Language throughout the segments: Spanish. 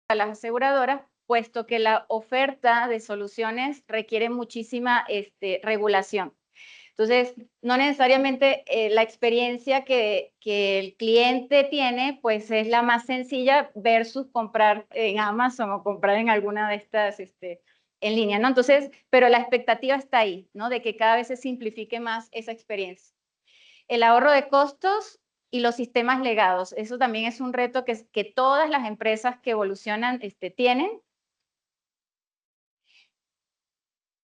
a las aseguradoras, puesto que la oferta de soluciones requiere muchísima regulación. Entonces, no necesariamente la experiencia que el cliente tiene, pues es la más sencilla versus comprar en Amazon o comprar en alguna de estas en línea, ¿no? Entonces, pero la expectativa está ahí, ¿no? De que cada vez se simplifique más esa experiencia. El ahorro de costos y los sistemas legados. Eso también es un reto que todas las empresas que evolucionan tienen.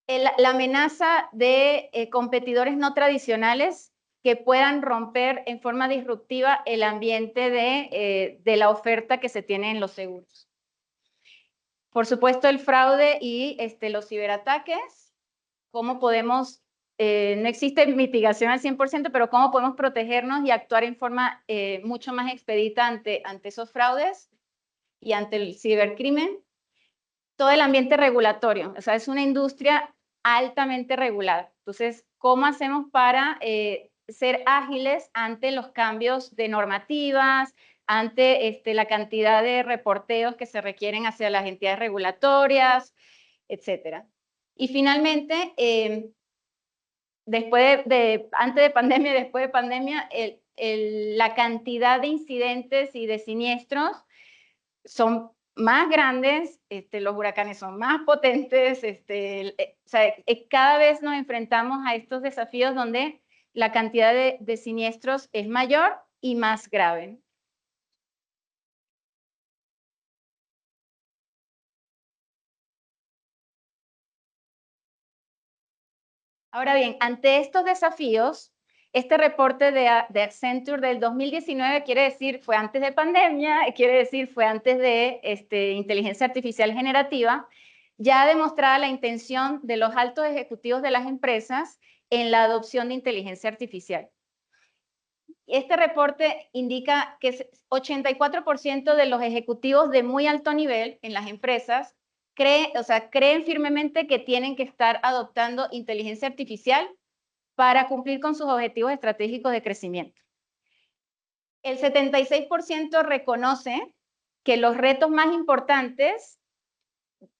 La amenaza de competidores no tradicionales que puedan romper en forma disruptiva el ambiente de la oferta que se tiene en los seguros. Por supuesto, el fraude y los ciberataques. ¿Cómo podemos, no existe mitigación al 100%, pero cómo podemos protegernos y actuar en forma mucho más expedita ante esos fraudes y ante el cibercrimen? Todo el ambiente regulatorio, o sea, es una industria altamente regulada. Entonces, ¿cómo hacemos para ser ágiles ante los cambios de normativas, ante la cantidad de reporteos que se requieren hacia las entidades regulatorias, etcétera? Y finalmente, antes de pandemia y después de pandemia, la cantidad de incidentes y de siniestros son más grandes, los huracanes son más potentes, o sea, cada vez nos enfrentamos a estos desafíos donde la cantidad de siniestros es mayor y más grave. Ahora bien, ante estos desafíos, este reporte de Accenture del 2019 quiere decir fue antes de pandemia, quiere decir fue antes de inteligencia artificial generativa, ya demostrada la intención de los altos ejecutivos de las empresas en la adopción de inteligencia artificial. Este reporte indica que 84% de los ejecutivos de muy alto nivel en las empresas creen firmemente que tienen que estar adoptando inteligencia artificial para cumplir con sus objetivos estratégicos de crecimiento. El 76% reconoce que los retos más importantes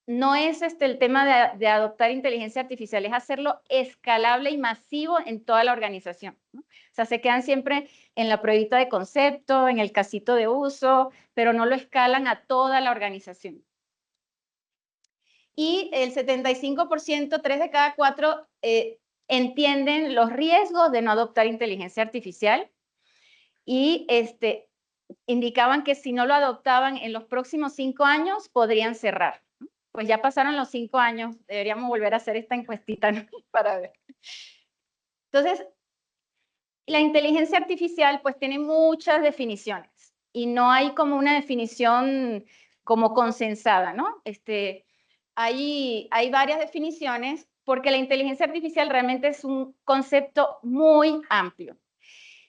no es el tema de adoptar inteligencia artificial, es hacerlo escalable y masivo en toda la organización, ¿no? O sea, se quedan siempre en la pruebita de concepto, en el casito de uso, pero no lo escalan a toda la organización. Y el 75%, 3 de cada 4, entienden los riesgos de no adoptar inteligencia artificial y indicaban que si no lo adoptaban en los próximos 5 años podrían cerrar. Pues ya pasaron los 5 años, deberíamos volver a hacer esta encuestita, ¿no? Para ver. Entonces, la inteligencia artificial pues tiene muchas definiciones y no hay como una definición como consensada, ¿no? Hay varias definiciones porque la inteligencia artificial realmente es un concepto muy amplio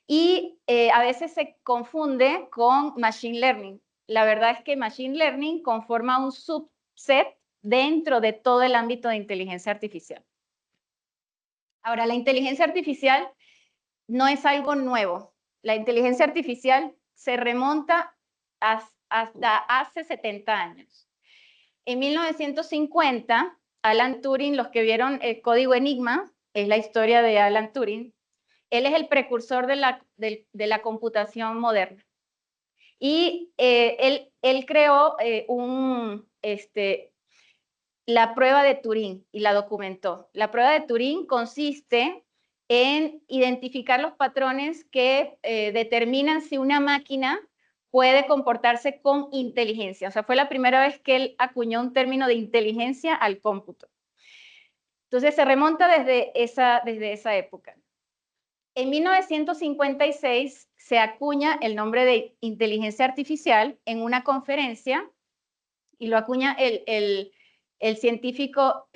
y a veces se confunde con machine learning. La verdad es que machine learning conforma un subset dentro de todo el ámbito de inteligencia artificial. Ahora, la inteligencia artificial no es algo nuevo. La inteligencia artificial se remonta hasta hace 70 años. En 1950, Alan Turing, los que vieron el código Enigma, es la historia de Alan Turing, él es el precursor de la computación moderna. Y él creó la prueba de Turing y la documentó. La prueba de Turing consiste en identificar los patrones que determinan si una máquina puede comportarse con inteligencia. O sea, fue la primera vez que él acuñó un término de inteligencia al cómputo. Entonces, se remonta desde esa época. En 1956 se acuña el nombre de inteligencia artificial en una conferencia y lo acuña el científico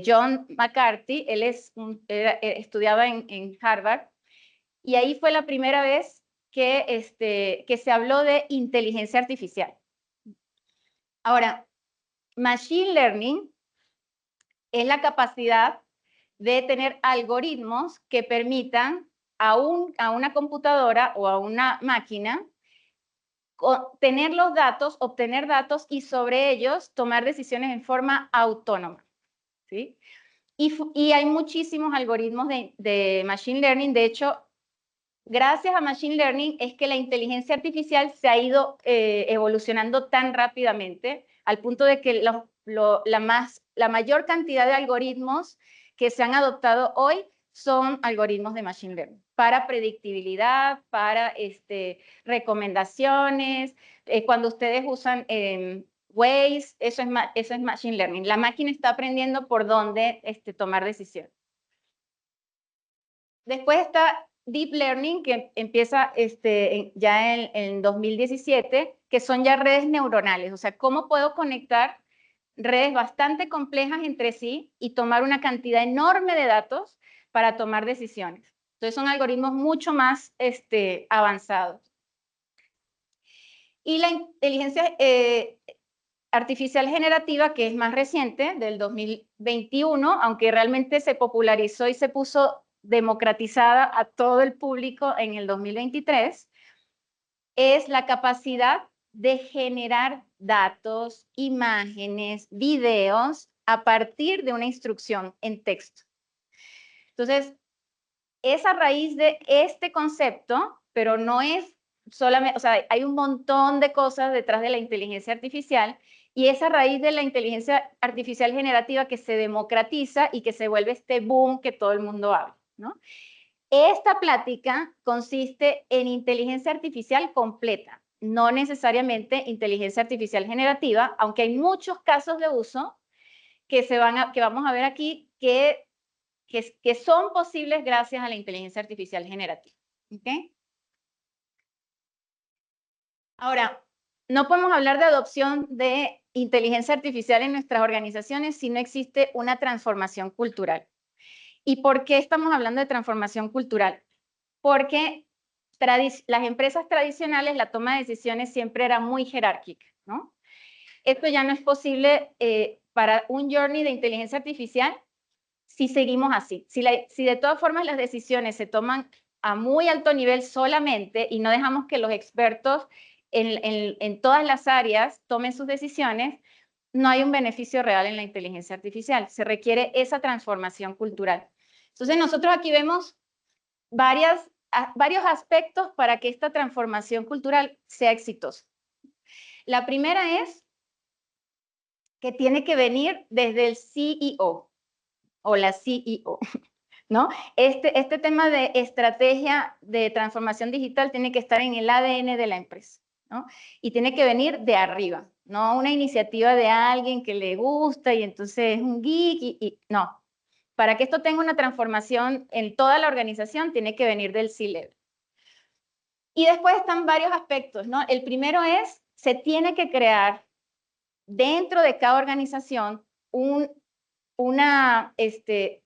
John McCarthy. Él estudiaba en Harvard y ahí fue la primera vez que se habló de inteligencia artificial. Ahora, machine learning es la capacidad de tener algoritmos que permitan a una computadora o a una máquina tener los datos, obtener datos y sobre ellos tomar decisiones en forma autónoma, ¿sí? Y hay muchísimos algoritmos de Machine Learning. De hecho, gracias a Machine Learning es que la inteligencia artificial se ha ido evolucionando tan rápidamente, al punto de que la mayor cantidad de algoritmos que se han adoptado hoy son algoritmos de Machine Learning, para predictibilidad, para recomendaciones. Cuando ustedes usan Waze, eso es Machine Learning. La máquina está aprendiendo por dónde tomar decisiones. Después está Deep Learning, que empieza ya en 2017, que son ya redes neuronales. O sea, ¿cómo puedo conectar redes bastante complejas entre sí y tomar una cantidad enorme de datos para tomar decisiones? Entonces, son algoritmos mucho más avanzados. Y la inteligencia artificial generativa, que es más reciente, del 2021, aunque realmente se popularizó y se puso democratizada a todo el público en el 2023, es la capacidad de generar datos, imágenes, videos a partir de una instrucción en texto. Entonces, es a raíz de este concepto, pero no es solamente, o sea, hay un montón de cosas detrás de la inteligencia artificial, y es a raíz de la inteligencia artificial generativa que se democratiza y que se vuelve este boom que todo el mundo habla, ¿no? Esta plática consiste en inteligencia artificial completa, no necesariamente inteligencia artificial generativa, aunque hay muchos casos de uso que vamos a ver aquí que son posibles gracias a la inteligencia artificial generativa. ¿Okay? Ahora, no podemos hablar de adopción de inteligencia artificial en nuestras organizaciones si no existe una transformación cultural. ¿Y por qué estamos hablando de transformación cultural? Porque las empresas tradicionales, la toma de decisiones siempre era muy jerárquica, ¿no? Esto ya no es posible para un journey de inteligencia artificial si seguimos así. Si de todas formas las decisiones se toman a muy alto nivel solamente y no dejamos que los expertos en todas las áreas tomen sus decisiones, no hay un beneficio real en la inteligencia artificial. Se requiere esa transformación cultural. Entonces, nosotros aquí vemos varios aspectos para que esta transformación cultural sea exitosa. La primera es que tiene que venir desde el CEO o la CEO, ¿no? Este tema de estrategia de transformación digital tiene que estar en el ADN de la empresa, ¿no? Y tiene que venir de arriba, no una iniciativa de alguien que le gusta y entonces es un geek no. Para que esto tenga una transformación en toda la organización, tiene que venir del C-level. Y después están varios aspectos, ¿no? El primero es, se tiene que crear dentro de cada organización un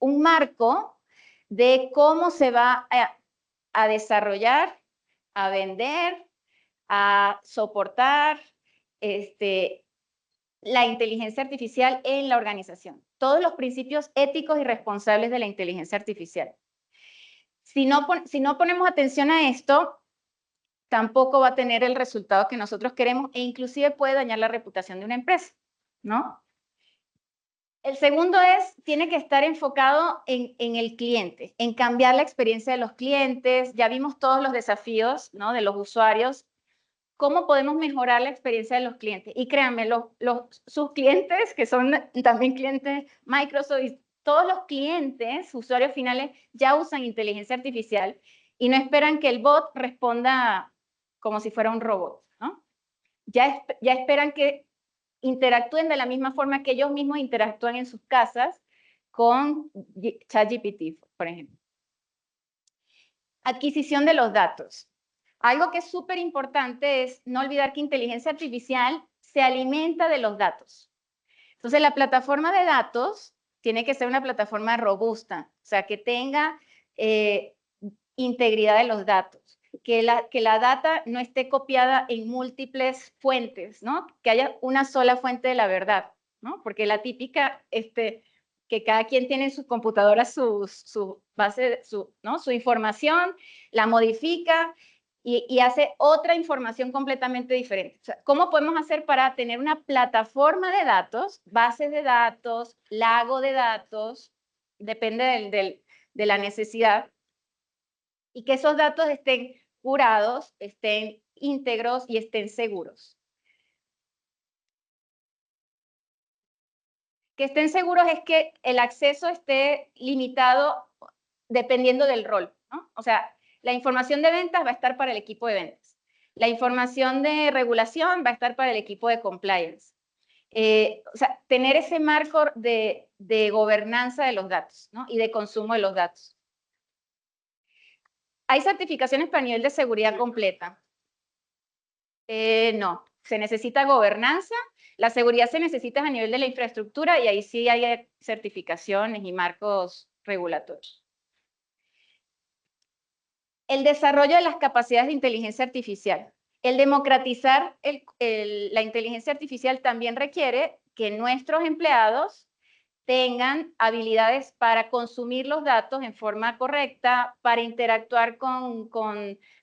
marco de cómo se va a desarrollar, a vender, a soportar la inteligencia artificial en la organización. Todos los principios éticos y responsables de la inteligencia artificial. Si no ponemos atención a esto, tampoco va a tener el resultado que nosotros queremos e inclusive puede dañar la reputación de una empresa, ¿no? El segundo tiene que estar enfocado en el cliente, en cambiar la experiencia de los clientes. Ya vimos todos los desafíos, ¿no?, de los usuarios. ¿Cómo podemos mejorar la experiencia de los clientes? Y créanme, sus clientes, que son también clientes Microsoft, y todos los clientes, usuarios finales, ya usan inteligencia artificial y no esperan que el bot responda como si fuera un robot, ¿no? Ya esperan que interactúen de la misma forma que ellos mismos interactúan en sus casas con ChatGPT, por ejemplo. Adquisición de los datos. Algo que es súper importante es no olvidar que inteligencia artificial se alimenta de los datos. Entonces, la plataforma de datos tiene que ser una plataforma robusta, o sea, que tenga integridad de los datos, que la data no esté copiada en múltiples fuentes, ¿no? Que haya una sola fuente de la verdad, ¿no? Porque la típica, que cada quien tiene en su computadora su base, ¿no?, su información, la modifica y hace otra información completamente diferente. O sea, ¿cómo podemos hacer para tener una plataforma de datos, bases de datos, lago de datos, depende de la necesidad, y que esos datos estén curados, estén íntegros y estén seguros? Que estén seguros es que el acceso esté limitado dependiendo del rol, ¿no? O sea, la información de ventas va a estar para el equipo de ventas. La información de regulación va a estar para el equipo de compliance. O sea, tener ese marco de gobernanza de los datos, ¿no? Y de consumo de los datos. ¿Hay certificaciones para nivel de seguridad completa? No, se necesita gobernanza. La seguridad se necesita a nivel de la infraestructura y ahí sí hay certificaciones y marcos regulatorios. El desarrollo de las capacidades de inteligencia artificial. El democratizar la inteligencia artificial también requiere que nuestros empleados tengan habilidades para consumir los datos en forma correcta, para interactuar con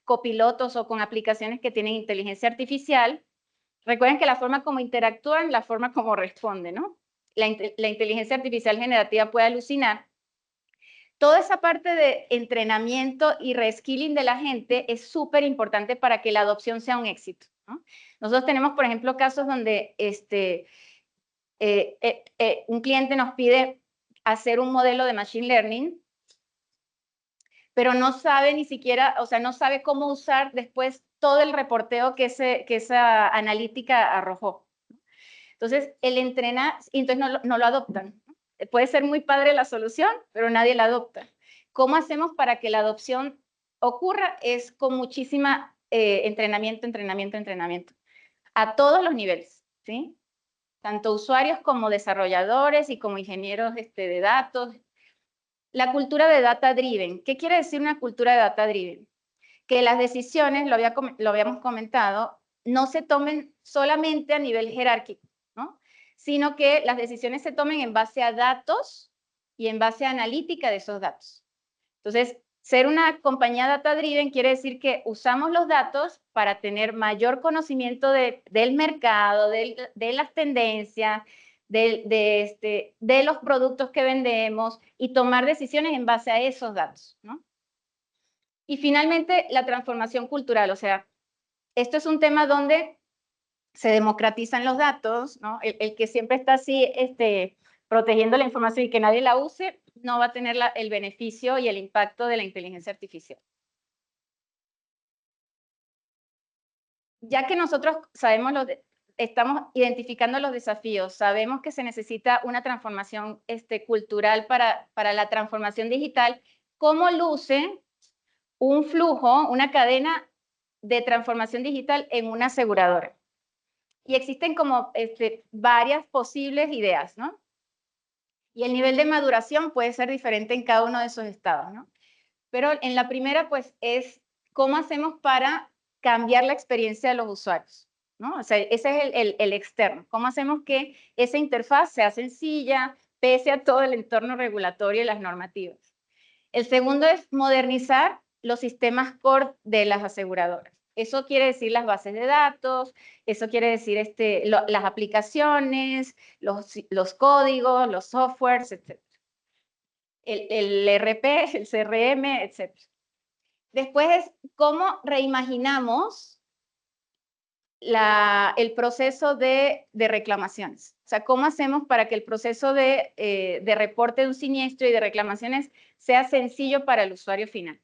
copilotos o con aplicaciones que tienen inteligencia artificial. Recuerden que la forma como interactúan, la forma como responden, ¿no? La inteligencia artificial generativa puede alucinar. Toda esa parte de entrenamiento y reskilling de la gente es súper importante para que la adopción sea un éxito, ¿no? Nosotros tenemos, por ejemplo, casos donde un cliente nos pide hacer un modelo de machine learning, pero no sabe ni siquiera, o sea, no sabe cómo usar después todo el reporteo que esa analítica arrojó. Entonces, entonces no lo adoptan. Puede ser muy padre la solución, pero nadie la adopta. ¿Cómo hacemos para que la adopción ocurra? Es con muchísima entrenamiento, a todos los niveles, ¿sí? Tanto usuarios como desarrolladores y como ingenieros de datos. La cultura de data driven. ¿Qué quiere decir una cultura de data driven? Que las decisiones, lo habíamos comentado, no se tomen solamente a nivel jerárquico, ¿no? Sino que las decisiones se tomen en base a datos y en base a analítica de esos datos. Entonces, ser una compañía data-driven quiere decir que usamos los datos para tener mayor conocimiento del mercado, de las tendencias, de los productos que vendemos y tomar decisiones en base a esos datos, ¿no? Y finalmente, la transformación cultural. O sea, esto es un tema donde se democratizan los datos, ¿no? El que siempre está así protegiendo la información y que nadie la use, no va a tener el beneficio y el impacto de la inteligencia artificial. Ya que nosotros estamos identificando los desafíos, sabemos que se necesita una transformación cultural para la transformación digital, ¿cómo luce un flujo, una cadena de transformación digital en una aseguradora? Y existen como varias posibles ideas, ¿no? Y el nivel de maduración puede ser diferente en cada uno de esos estados, ¿no? Pero en la primera, pues, es cómo hacemos para cambiar la experiencia de los usuarios, ¿no? O sea, ese es el externo. ¿Cómo hacemos que esa interfaz sea sencilla, pese a todo el entorno regulatorio y las normativas? El segundo es modernizar los sistemas core de las aseguradoras. Eso quiere decir las bases de datos, eso quiere decir las aplicaciones, los códigos, los softwares, etc. El RP, el CRM, etc. Después es cómo reimaginamos el proceso de reclamaciones. O sea, cómo hacemos para que el proceso de reporte de un siniestro y de reclamaciones sea sencillo para el usuario final.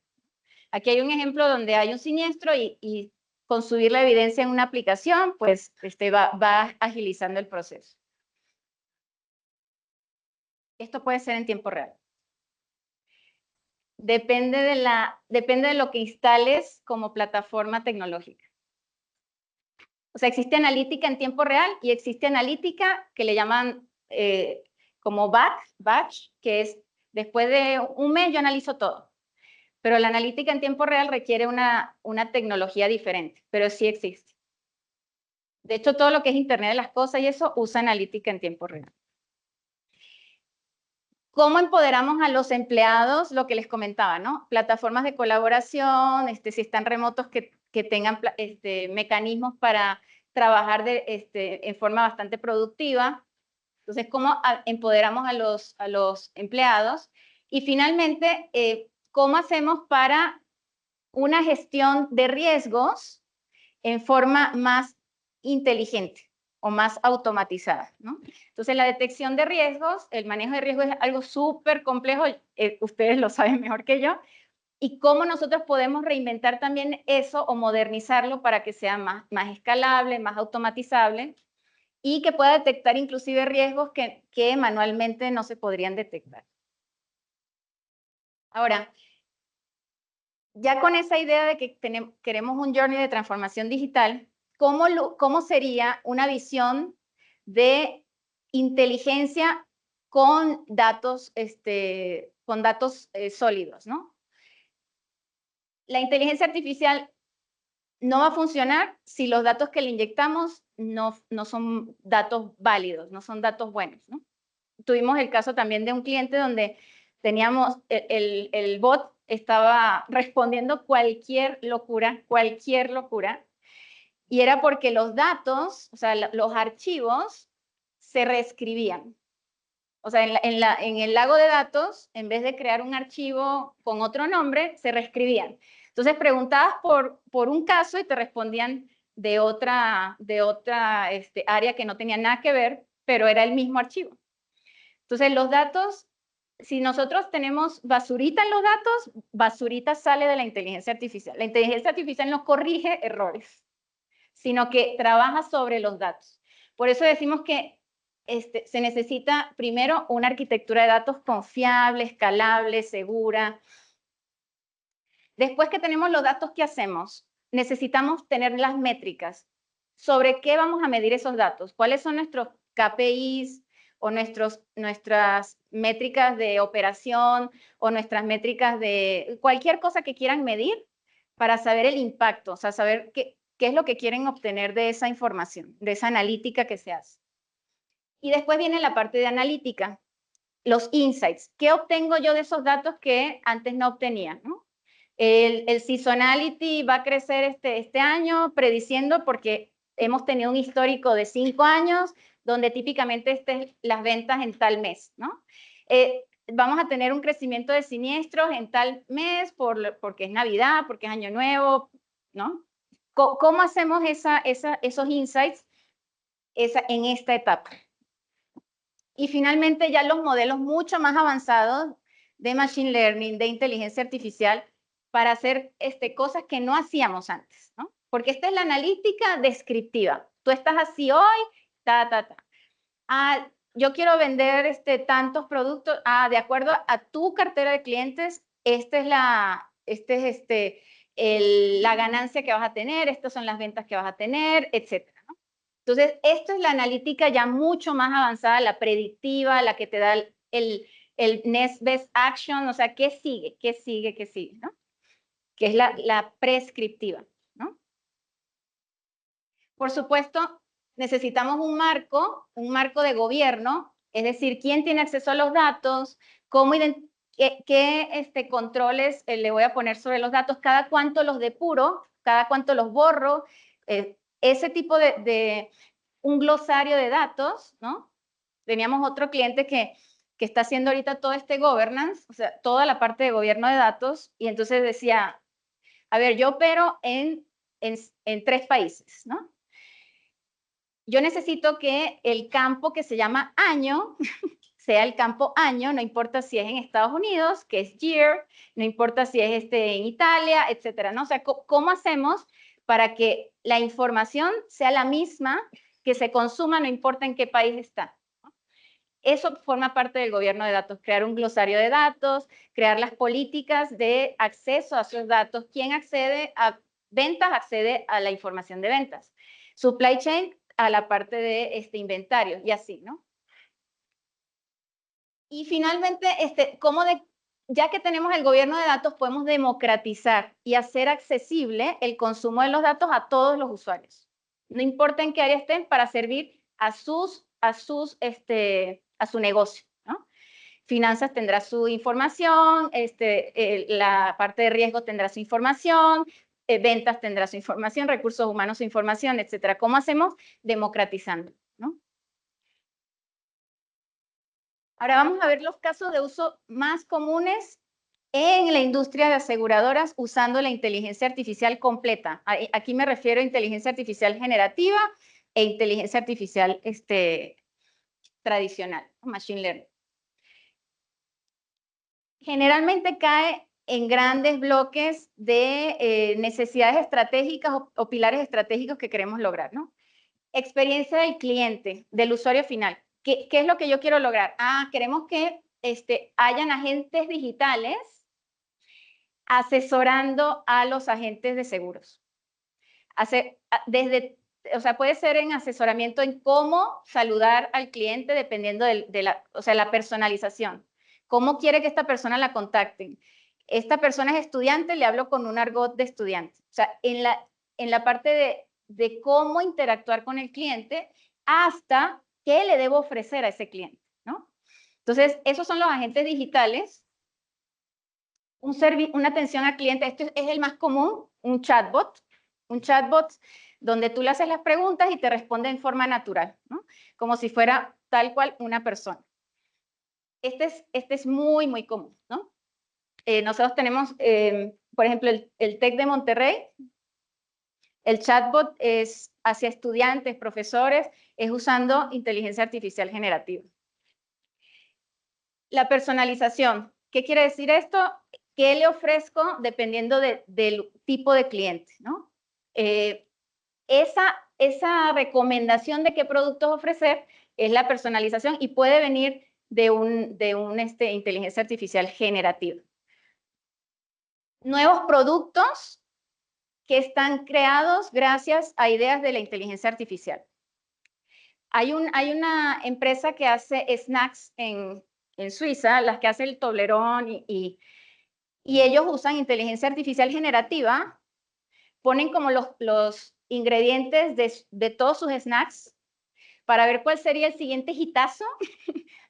Aquí hay un ejemplo donde hay un siniestro y con subir la evidencia en una aplicación, pues va agilizando el proceso. Esto puede ser en tiempo real. Depende de lo que instales como plataforma tecnológica. O sea, existe analítica en tiempo real y existe analítica que le llaman como batch, que es después de un mes yo analizo todo. Pero la analítica en tiempo real requiere una tecnología diferente, pero sí existe. De hecho, todo lo que es Internet de las cosas y eso usa analítica en tiempo real. ¿Cómo empoderamos a los empleados? Lo que les comentaba, ¿no? Plataformas de colaboración, si están remotos, que tengan mecanismos para trabajar en forma bastante productiva. Entonces, ¿cómo empoderamos a los empleados? Y finalmente, ¿cómo hacemos para una gestión de riesgos en forma más inteligente o más automatizada, ¿no? Entonces, la detección de riesgos, el manejo de riesgos es algo súper complejo, ustedes lo saben mejor que yo, y cómo nosotros podemos reinventar también eso o modernizarlo para que sea más escalable, más automatizable y que pueda detectar inclusive riesgos que manualmente no se podrían detectar. Ahora, ya con esa idea de que queremos un journey de transformación digital, ¿cómo sería una visión de inteligencia con datos, sólidos, ¿no? La inteligencia artificial no va a funcionar si los datos que le inyectamos no son datos válidos, no son datos buenos, ¿no? Tuvimos el caso también de un cliente donde teníamos, el bot estaba respondiendo cualquier locura, y era porque los datos, o sea, los archivos se reescribían. O sea, en el lago de datos, en vez de crear un archivo con otro nombre, se reescribían. Entonces preguntabas por un caso y te respondían de otra área que no tenía nada que ver, pero era el mismo archivo. Entonces, los datos, si nosotros tenemos basurita en los datos, basurita sale de la inteligencia artificial. La inteligencia artificial no corrige errores, sino que trabaja sobre los datos. Por eso decimos que se necesita primero una arquitectura de datos confiable, escalable, segura. Después que tenemos los datos, ¿qué hacemos? Necesitamos tener las métricas. ¿Sobre qué vamos a medir esos datos? ¿Cuáles son nuestros KPIs o nuestras métricas de operación o nuestras métricas de cualquier cosa que quieran medir para saber el impacto? O sea, saber qué es lo que quieren obtener de esa información, de esa analítica que se hace. Y después viene la parte de analítica, los insights. ¿Qué obtengo yo de esos datos que antes no obtenía, ¿no? El seasonality va a crecer este año, prediciendo, porque hemos tenido un histórico de 5 años, donde típicamente las ventas en tal mes, ¿no? Vamos a tener un crecimiento de siniestros en tal mes porque es Navidad, porque es Año Nuevo, ¿no? ¿Cómo hacemos esos insights en esta etapa? Y finalmente ya los modelos mucho más avanzados de Machine Learning, de inteligencia artificial, para hacer cosas que no hacíamos antes, ¿no? Porque esta es la analítica descriptiva. Tú estás así hoy, Ah, yo quiero vender tantos productos. De acuerdo a tu cartera de clientes, esta es la ganancia que vas a tener, estas son las ventas que vas a tener, etcétera, ¿no? Entonces, esto es la analítica ya mucho más avanzada, la predictiva, la que te da el next best action, o sea, ¿qué sigue? ¿Qué sigue? ¿Qué sigue? ¿No? Que es la prescriptiva, ¿no? Por supuesto, necesitamos un marco de gobierno, es decir, quién tiene acceso a los datos, qué controles le voy a poner sobre los datos, cada cuánto los depuro, cada cuánto los borro, ese tipo de un glosario de datos, ¿no? Teníamos otro cliente que está haciendo ahorita todo governance, o sea, toda la parte de gobierno de datos, y entonces decía, a ver, yo opero en 3 países, ¿no? Yo necesito que el campo que se llama año sea el campo año, no importa si es en Estados Unidos, que es year, no importa si es en Italia, etcétera, ¿no? O sea, ¿cómo hacemos para que la información sea la misma, que se consuma, no importa en qué país está? Eso forma parte del gobierno de datos, crear un glosario de datos, crear las políticas de acceso a esos datos. ¿Quién accede a ventas? Accede a la información de ventas. Supply chain a la parte de inventario y así, ¿no? Y finalmente, ya que tenemos el gobierno de datos, podemos democratizar y hacer accesible el consumo de los datos a todos los usuarios. No importa en qué área estén, para servir a su negocio, ¿no? finanzas tendrá su información, la parte de riesgo tendrá su información, ventas tendrá su información, recursos humanos su información, etcétera. ¿Cómo hacemos? Democratizando, ¿no? Ahora vamos a ver los casos de uso más comunes en la industria de aseguradoras usando la inteligencia artificial completa. Aquí me refiero a inteligencia artificial generativa e inteligencia artificial tradicional, machine learning. Generalmente cae en grandes bloques de necesidades estratégicas o pilares estratégicos que queremos lograr, ¿no? Experiencia del cliente, del usuario final. ¿Qué es lo que yo quiero lograr? Queremos que hayan agentes digitales asesorando a los agentes de seguros. O sea, puede ser en asesoramiento en cómo saludar al cliente dependiendo la personalización. ¿Cómo quiere que esta persona la contacten? Esta persona es estudiante, le hablo con un argot de estudiante. O sea, en la parte de cómo interactuar con el cliente hasta qué le debo ofrecer a ese cliente, ¿no? Entonces, esos son los agentes digitales. Una atención al cliente, este es el más común, un chatbot donde tú le haces las preguntas y te responde en forma natural, ¿no? Como si fuera tal cual una persona. Este es muy, muy común, ¿no? Nosotros tenemos, por ejemplo, el TEC de Monterrey. El chatbot es hacia estudiantes, profesores, es usando inteligencia artificial generativa. La personalización. ¿Qué quiere decir esto? ¿Qué le ofrezco dependiendo del tipo de cliente, ¿no? Esa recomendación de qué productos ofrecer es la personalización y puede venir de una inteligencia artificial generativa. Nuevos productos que están creados gracias a ideas de la inteligencia artificial. Hay una empresa que hace snacks en Suiza, las que hace el Toblerón y ellos usan inteligencia artificial generativa, ponen como los ingredientes de todos sus snacks para ver cuál sería el siguiente hitazo,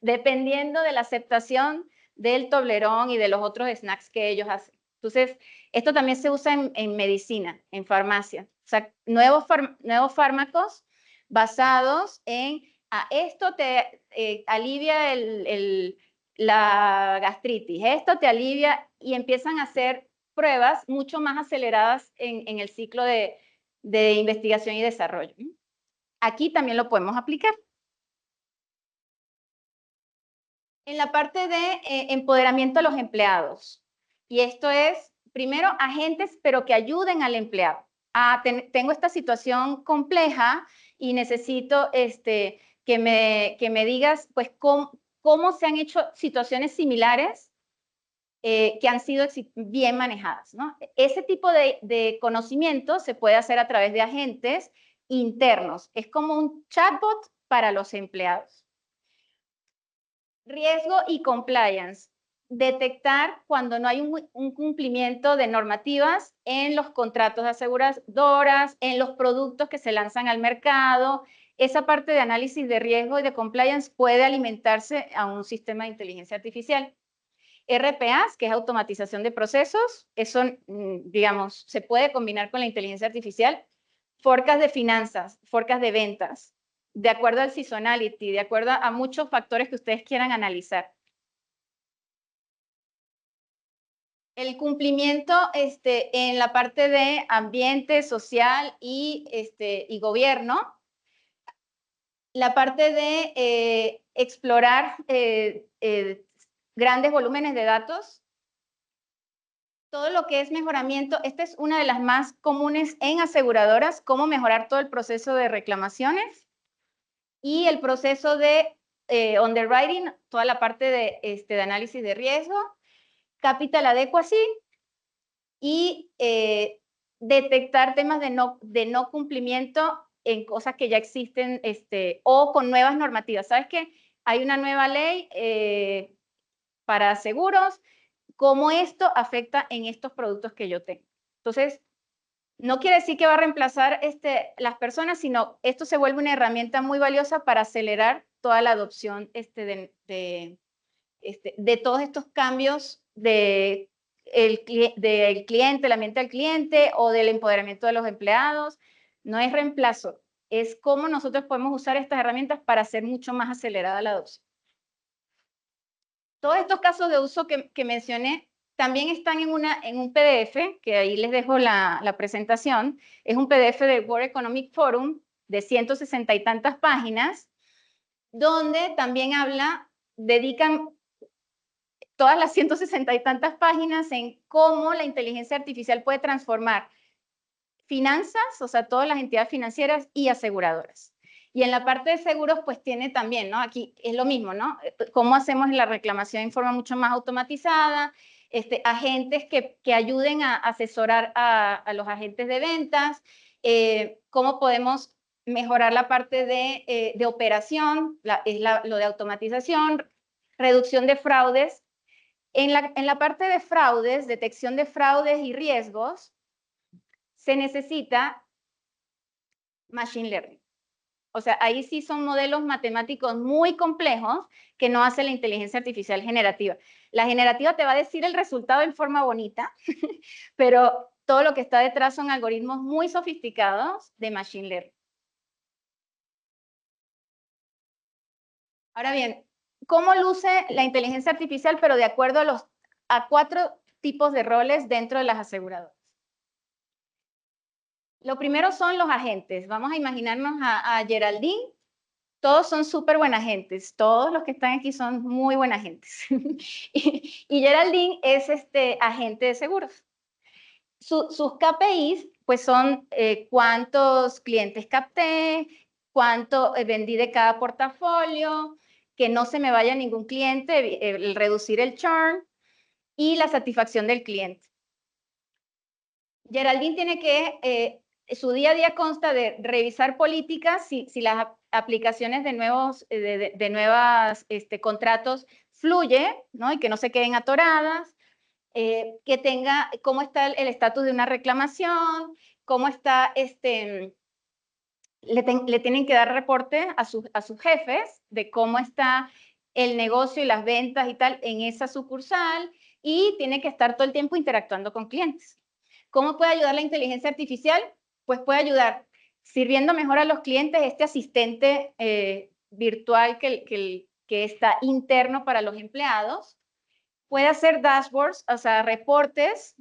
dependiendo de la aceptación del Toblerón y de los otros snacks que ellos hacen. Entonces, esto también se usa en medicina, en farmacia. O sea, nuevos fármacos basados en, esto te alivia la gastritis, esto te alivia, y empiezan a hacer pruebas mucho más aceleradas en el ciclo de investigación y desarrollo. Aquí también lo podemos aplicar. En la parte de empoderamiento a los empleados. Y esto es, primero, agentes, pero que ayuden al empleado. Tengo esta situación compleja y necesito que me digas, pues, cómo se han hecho situaciones similares que han sido bien manejadas, ¿no? Ese tipo de conocimiento se puede hacer a través de agentes internos. Es como un chatbot para los empleados. Riesgo y compliance. Detectar cuando no hay un cumplimiento de normativas en los contratos de aseguradoras, en los productos que se lanzan al mercado. Esa parte de análisis de riesgo y de compliance puede alimentarse a un sistema de inteligencia artificial. RPAs, que es automatización de procesos, eso, digamos, se puede combinar con la inteligencia artificial. Forecast de finanzas, forecast de ventas, de acuerdo al seasonality, de acuerdo a muchos factores que ustedes quieran analizar. El cumplimiento en la parte de ambiente, social y gobierno. La parte de explorar grandes volúmenes de datos. Todo lo que es mejoramiento, esta es una de las más comunes en aseguradoras, cómo mejorar todo el proceso de reclamaciones y el proceso de underwriting, toda la parte de análisis de riesgo, capital adequacy y detectar temas de no cumplimiento en cosas que ya existen o con nuevas normativas. ¿Sabes qué? Hay una nueva ley para seguros, cómo esto afecta en estos productos que yo tengo. Entonces, no quiere decir que va a reemplazar las personas, sino esto se vuelve una herramienta muy valiosa para acelerar toda la adopción de todos estos cambios del cliente, el ambiente del cliente o del empoderamiento de los empleados. No es reemplazo, es cómo nosotros podemos usar estas herramientas para hacer mucho más acelerada la adopción. Todos estos casos de uso que mencioné también están en un PDF, que ahí les dejo la presentación. Es un PDF del World Economic Forum de 160 y tantas páginas, donde también dedican todas las 160 y tantas páginas en cómo la inteligencia artificial puede transformar finanzas, o sea, todas las entidades financieras y aseguradoras. Y en la parte de seguros, pues tiene también, ¿no? Aquí es lo mismo, ¿no? Cómo hacemos la reclamación en forma mucho más automatizada, agentes que ayuden a asesorar a los agentes de ventas, cómo podemos mejorar la parte de operación, lo de automatización, reducción de fraudes. En la parte de fraudes, detección de fraudes y riesgos, se necesita machine learning. O sea, ahí sí son modelos matemáticos muy complejos que no hace la inteligencia artificial generativa. La generativa te va a decir el resultado en forma bonita, pero todo lo que está detrás son algoritmos muy sofisticados de machine learning. Ahora bien, ¿cómo luce la inteligencia artificial, pero de acuerdo a 4 tipos de roles dentro de las aseguradoras? Lo primero son los agentes. Vamos a imaginarnos a Geraldine. Todos son súper buenas gentes. Todos los que están aquí son muy buenas gentes. y Geraldine es agente de seguros. Sus KPIs pues son cuántos clientes capté, cuánto vendí de cada portafolio, que no se me vaya ningún cliente, el reducir el churn y la satisfacción del cliente. Geraldine tiene que, su día a día consta de revisar políticas, si las aplicaciones de nuevos contratos fluye, ¿no? Y que no se queden atoradas, que tenga cómo está el estatus de una reclamación, cómo está, le tienen que dar reporte a sus jefes de cómo está el negocio y las ventas y tal en esa sucursal, y tiene que estar todo el tiempo interactuando con clientes. ¿Cómo puede ayudar la inteligencia artificial? Pues puede ayudar sirviendo mejor a los clientes, asistente virtual que está interno para los empleados. Puede hacer dashboards, o sea, reportes,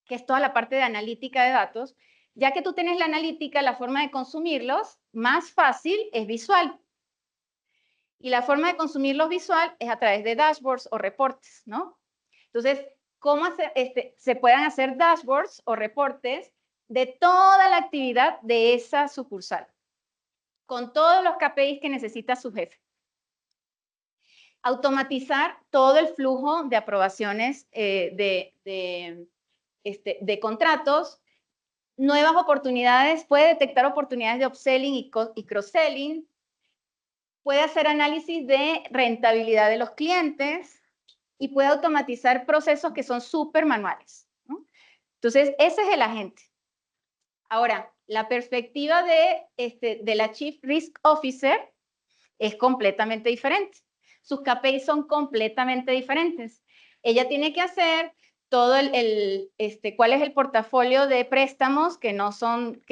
que es toda la parte de analítica de datos. Ya que tú tienes la analítica, la forma de consumirlos, más fácil es visual. Y la forma de consumirlos visual es a través de dashboards o reportes, ¿no? Entonces, ¿cómo se puedan hacer dashboards o reportes de toda la actividad de esa sucursal, con todos los KPIs que necesita su jefe? Automatizar todo el flujo de aprobaciones de contratos, nuevas oportunidades, puede detectar oportunidades de upselling y cross-selling, puede hacer análisis de rentabilidad de los clientes y puede automatizar procesos que son súper manuales, ¿no? Entonces, ese es el agente. Ahora, la perspectiva de la Chief Risk Officer es completamente diferente. Sus KPIs son completamente diferentes. Ella tiene que hacer todo cuál es el portafolio de préstamos que no son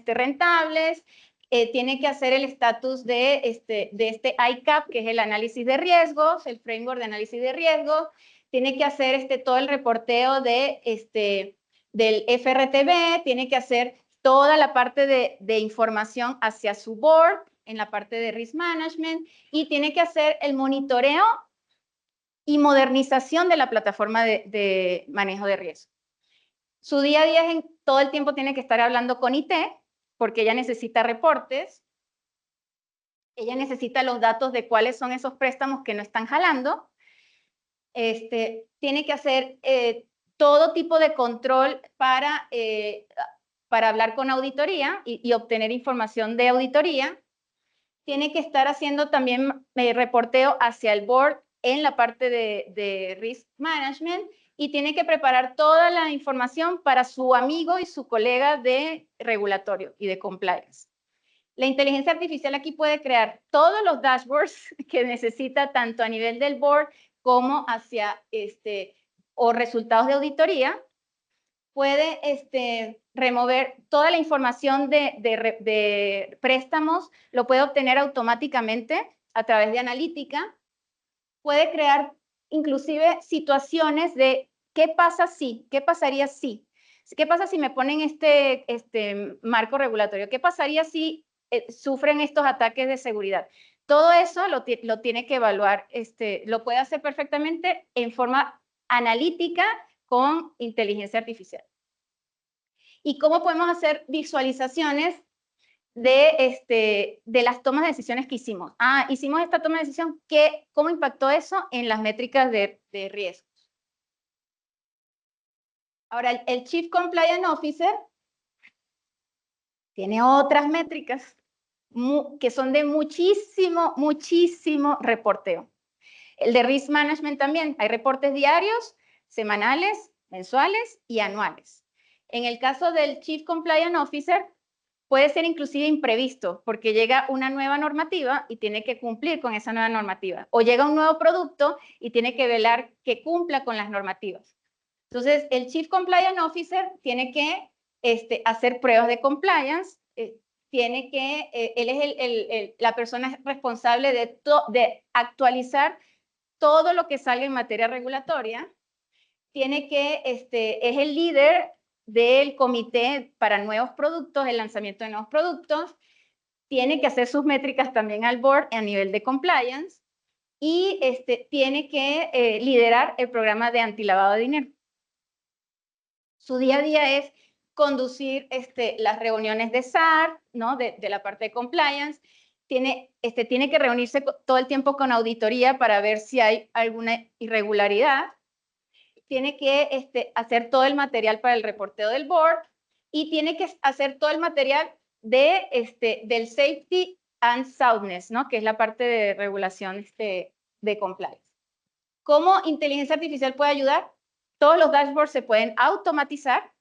rentables, tiene que hacer el estatus de este ICAP, que es el análisis de riesgos, el framework de análisis de riesgos, tiene que hacer todo el reporteo del FRTB, tiene que hacer toda la parte de información hacia su board, en la parte de risk management, y tiene que hacer el monitoreo y modernización de la plataforma de manejo de riesgo. Su día a día todo el tiempo tiene que estar hablando con IT, porque ella necesita reportes, ella necesita los datos de cuáles son esos préstamos que no están jalando, tiene que hacer todo tipo de control para hablar con auditoría y obtener información de auditoría. Tiene que estar haciendo también reporteo hacia el board en la parte de risk management y tiene que preparar toda la información para su amigo y su colega de regulatorio y de compliance. La inteligencia artificial aquí puede crear todos los dashboards que necesita, tanto a nivel del board como hacia o resultados de auditoría. Puede remover toda la información de préstamos, lo puede obtener automáticamente a través de analítica. Puede crear inclusive situaciones de qué pasa si, qué pasaría si. ¿Qué pasa si me ponen este marco regulatorio? ¿Qué pasaría si sufren estos ataques de seguridad? Todo eso lo tiene que evaluar, lo puede hacer perfectamente en forma analítica con inteligencia artificial. ¿Y cómo podemos hacer visualizaciones de las tomas de decisiones que hicimos? Hicimos esta toma de decisión, ¿cómo impactó eso en las métricas de riesgos? Ahora, el Chief Compliance Officer tiene otras métricas que son de muchísimo reporteo. El de Risk Management también. Hay reportes diarios, semanales, mensuales y anuales. En el caso del Chief Compliance Officer, puede ser inclusive imprevisto, porque llega una nueva normativa y tiene que cumplir con esa nueva normativa. O llega un nuevo producto y tiene que velar que cumpla con las normativas. Entonces, el Chief Compliance Officer tiene que hacer pruebas de compliance, él es la persona responsable de actualizar todo lo que salga en materia regulatoria. Es el líder del comité para nuevos productos, el lanzamiento de nuevos productos. Tiene que hacer sus métricas también al board a nivel de compliance y tiene que liderar el programa de antilavado de dinero. Su día a día es conducir las reuniones de SAR, ¿no? de la parte de compliance. Tiene que reunirse todo el tiempo con auditoría para ver si hay alguna irregularidad. Tiene que hacer todo el material para el reporteo del board y tiene que hacer todo el material del Safety and Soundness, ¿no? que es la parte de regulación de compliance. ¿Cómo inteligencia artificial puede ayudar? Todos los dashboards se pueden automatizar.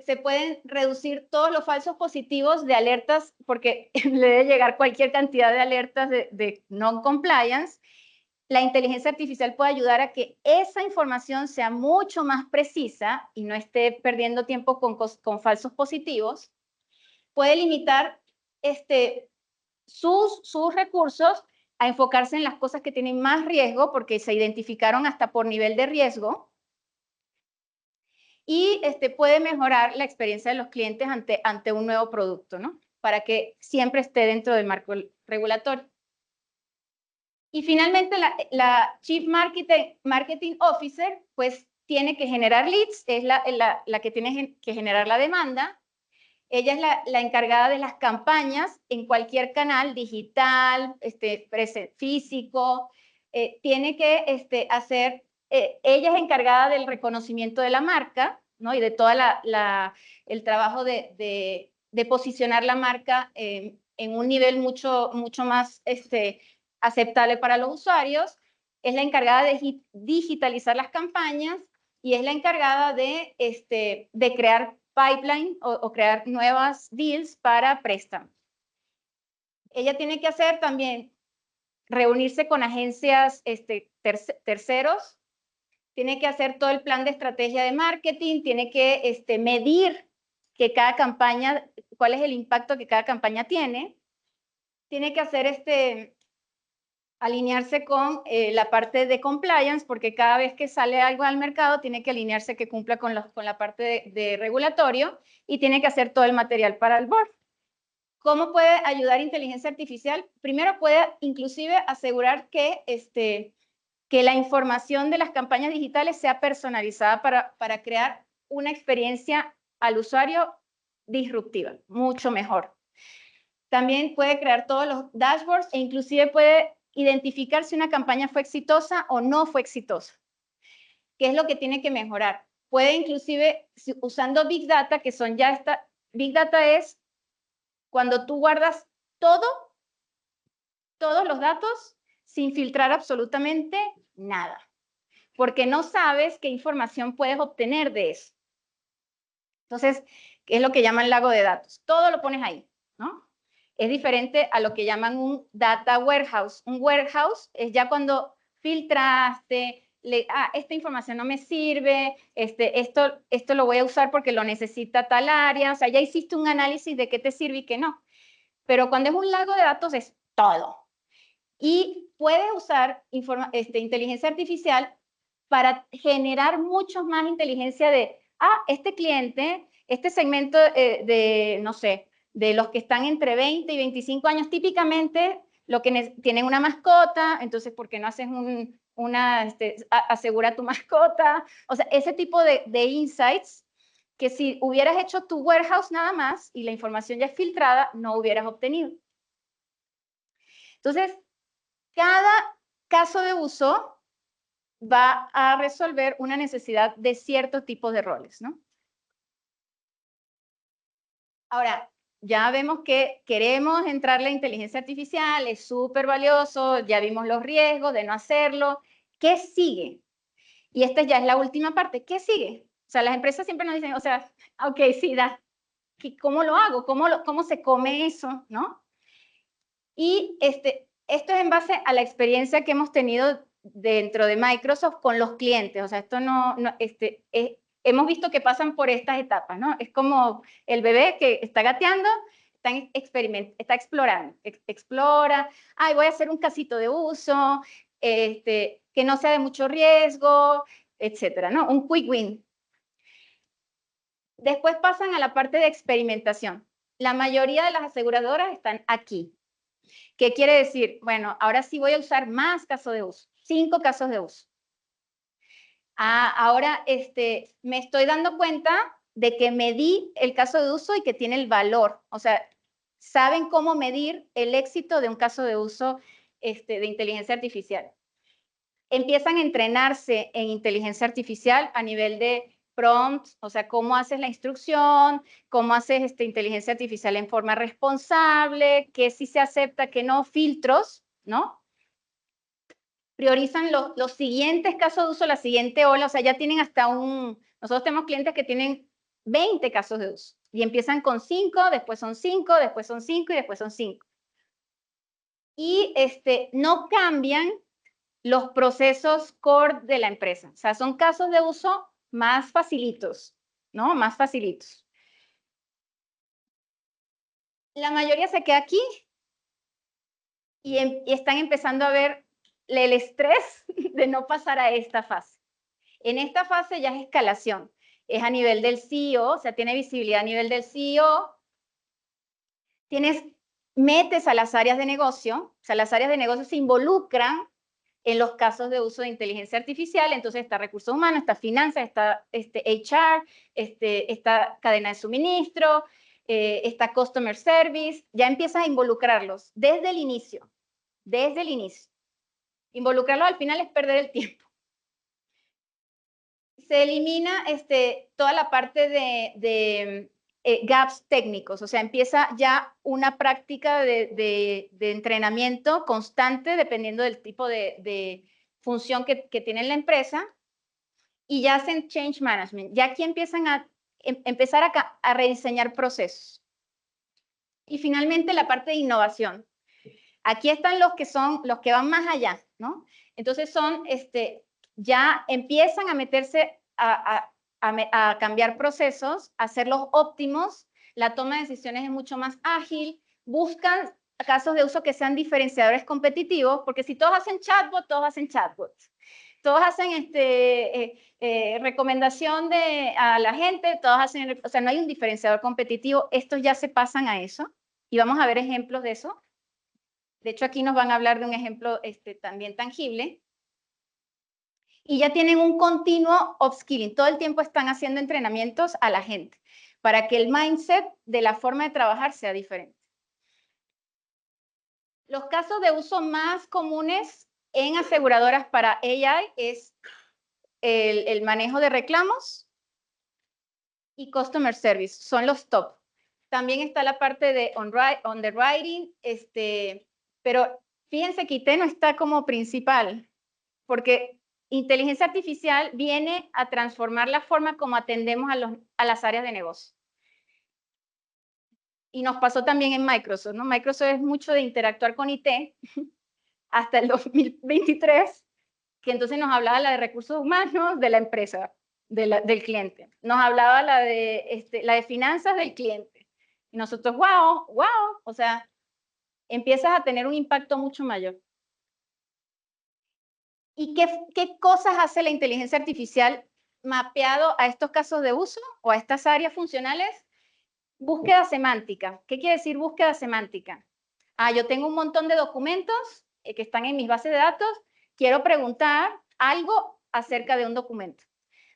Se pueden reducir todos los falsos positivos de alertas, porque le debe llegar cualquier cantidad de alertas de non-compliance. La inteligencia artificial puede ayudar a que esa información sea mucho más precisa y no esté perdiendo tiempo con falsos positivos. Puede limitar sus recursos a enfocarse en las cosas que tienen más riesgo, porque se identificaron hasta por nivel de riesgo. Y puede mejorar la experiencia de los clientes ante un nuevo producto, ¿no? Para que siempre esté dentro del marco regulatorio. Y finalmente, la Chief Marketing Officer, pues tiene que generar leads, es la que tiene que generar la demanda. Ella es la encargada de las campañas en cualquier canal digital, físico. Tiene que hacer, ella es encargada del reconocimiento de la marca, ¿no? Y de todo el trabajo de posicionar la marca en un nivel mucho más aceptable para los usuarios. Es la encargada de digitalizar las campañas y es la encargada de crear pipeline o crear nuevas deals para préstamos. Ella tiene que hacer también, reunirse con agencias terceros, tiene que hacer todo el plan de estrategia de marketing, tiene que medir que cada campaña, cuál es el impacto que cada campaña tiene que hacer alinearse con la parte de compliance, porque cada vez que sale algo al mercado tiene que alinearse que cumpla con la parte de regulatorio y tiene que hacer todo el material para el board. ¿Cómo puede ayudar inteligencia artificial? Primero puede inclusive asegurar que la información de las campañas digitales sea personalizada para crear una experiencia al usuario disruptiva, mucho mejor. También puede crear todos los dashboards e inclusive puede identificar si una campaña fue exitosa o no fue exitosa. ¿Qué es lo que tiene que mejorar? Puede inclusive, usando Big Data, que son ya Big Data es cuando tú guardas todos los datos sin filtrar absolutamente nada, porque no sabes qué información puedes obtener de eso. Entonces, que es lo que llaman lago de datos. Todo lo pones ahí, ¿no? Es diferente a lo que llaman un data warehouse. Un warehouse es ya cuando filtraste, esta información no me sirve, esto lo voy a usar porque lo necesita tal área, o sea, ya hiciste un análisis de qué te sirve y qué no. Pero cuando es un lago de datos es todo. Y puedes usar inteligencia artificial para generar mucho más inteligencia de, este cliente, este segmento no sé, de los que están entre 20 y 25 años, típicamente lo que tienen una mascota, entonces, ¿por qué no haces asegura tu mascota? O sea, ese tipo de insights que si hubieras hecho tu warehouse nada más y la información ya es filtrada, no hubieras obtenido. Entonces, cada caso de uso va a resolver una necesidad de ciertos tipos de roles, ¿no? Ahora, ya vemos que queremos entrar la inteligencia artificial, es súper valioso, ya vimos los riesgos de no hacerlo. ¿Qué sigue? Y esta ya es la última parte. ¿Qué sigue? O sea, las empresas siempre nos dicen, o sea, ok, sí, ¿cómo lo hago? ¿Cómo se come eso? ¿No? Y esto es en base a la experiencia que hemos tenido dentro de Microsoft con los clientes. O sea, esto hemos visto que pasan por estas etapas, ¿no? Es como el bebé que está gateando, está explorando, explora, voy a hacer un casito de uso, que no sea de mucho riesgo, etcétera, ¿no? Un quick win. Después pasan a la parte de experimentación. La mayoría de las aseguradoras están aquí. ¿Qué quiere decir? Bueno, ahora sí voy a usar más casos de uso, 5 casos de uso. Ahora me estoy dando cuenta de que medí el caso de uso y que tiene el valor. O sea, saben cómo medir el éxito de un caso de uso de inteligencia artificial. Empiezan a entrenarse en inteligencia artificial a nivel de prompts, o sea, cómo haces la instrucción, cómo haces inteligencia artificial en forma responsable, qué sí se acepta, qué no, filtros, ¿no? Priorizan los siguientes casos de uso, la siguiente ola, o sea, ya tienen nosotros tenemos clientes que tienen 20 casos de uso y empiezan con 5, después son 5, después son 5 y después son 5. Y no cambian los procesos core de la empresa. O sea, son casos de uso más facilitos, ¿no? Más facilitos. La mayoría se queda aquí y están empezando a ver el estrés de no pasar a esta fase. En esta fase ya es escalación. Es a nivel del CEO, o sea, tiene visibilidad a nivel del CEO. Metes a las áreas de negocio, o sea, las áreas de negocio se involucran en los casos de uso de inteligencia artificial, entonces está recursos humanos, está finanzas, está HR, está cadena de suministro, está customer service, ya empiezas a involucrarlos desde el inicio, desde el inicio. Involucrarlos al final es perder el tiempo. Se elimina toda la parte de gaps técnicos, o sea, empieza ya una práctica de entrenamiento constante dependiendo del tipo de función que tiene la empresa y ya hacen change management. Ya aquí empiezan a empezar a rediseñar procesos. Y finalmente la parte de innovación. Aquí están los que van más allá, ¿no? Entonces ya empiezan a meterse a cambiar procesos, a hacerlos óptimos, la toma de decisiones es mucho más ágil, buscan casos de uso que sean diferenciadores competitivos, porque si todos hacen chatbot, todos hacen chatbots. Todos hacen recomendación a la gente, todos hacen, o sea, no hay un diferenciador competitivo, estos ya se pasan a eso, y vamos a ver ejemplos de eso. De hecho, aquí nos van a hablar de un ejemplo también tangible. Y ya tienen un continuo upskilling. Todo el tiempo están haciendo entrenamientos a la gente para que el mindset de la forma de trabajar sea diferente. Los casos de uso más comunes en aseguradoras para AI es el manejo de reclamos y customer service. Son los top. También está la parte de underwriting, pero fíjense que IT no está como principal, porque inteligencia artificial viene a transformar la forma como atendemos a las áreas de negocio. Y nos pasó también en Microsoft, ¿no? Microsoft es mucho de interactuar con IT hasta el 2023, que entonces nos hablaba la de recursos humanos de la empresa, del cliente. Nos hablaba la de finanzas del cliente. Y nosotros, wow, o sea, empiezas a tener un impacto mucho mayor. ¿Y qué cosas hace la inteligencia artificial mapeado a estos casos de uso o a estas áreas funcionales? Búsqueda semántica. ¿Qué quiere decir búsqueda semántica? Yo tengo un montón de documentos que están en mis bases de datos. Quiero preguntar algo acerca de un documento.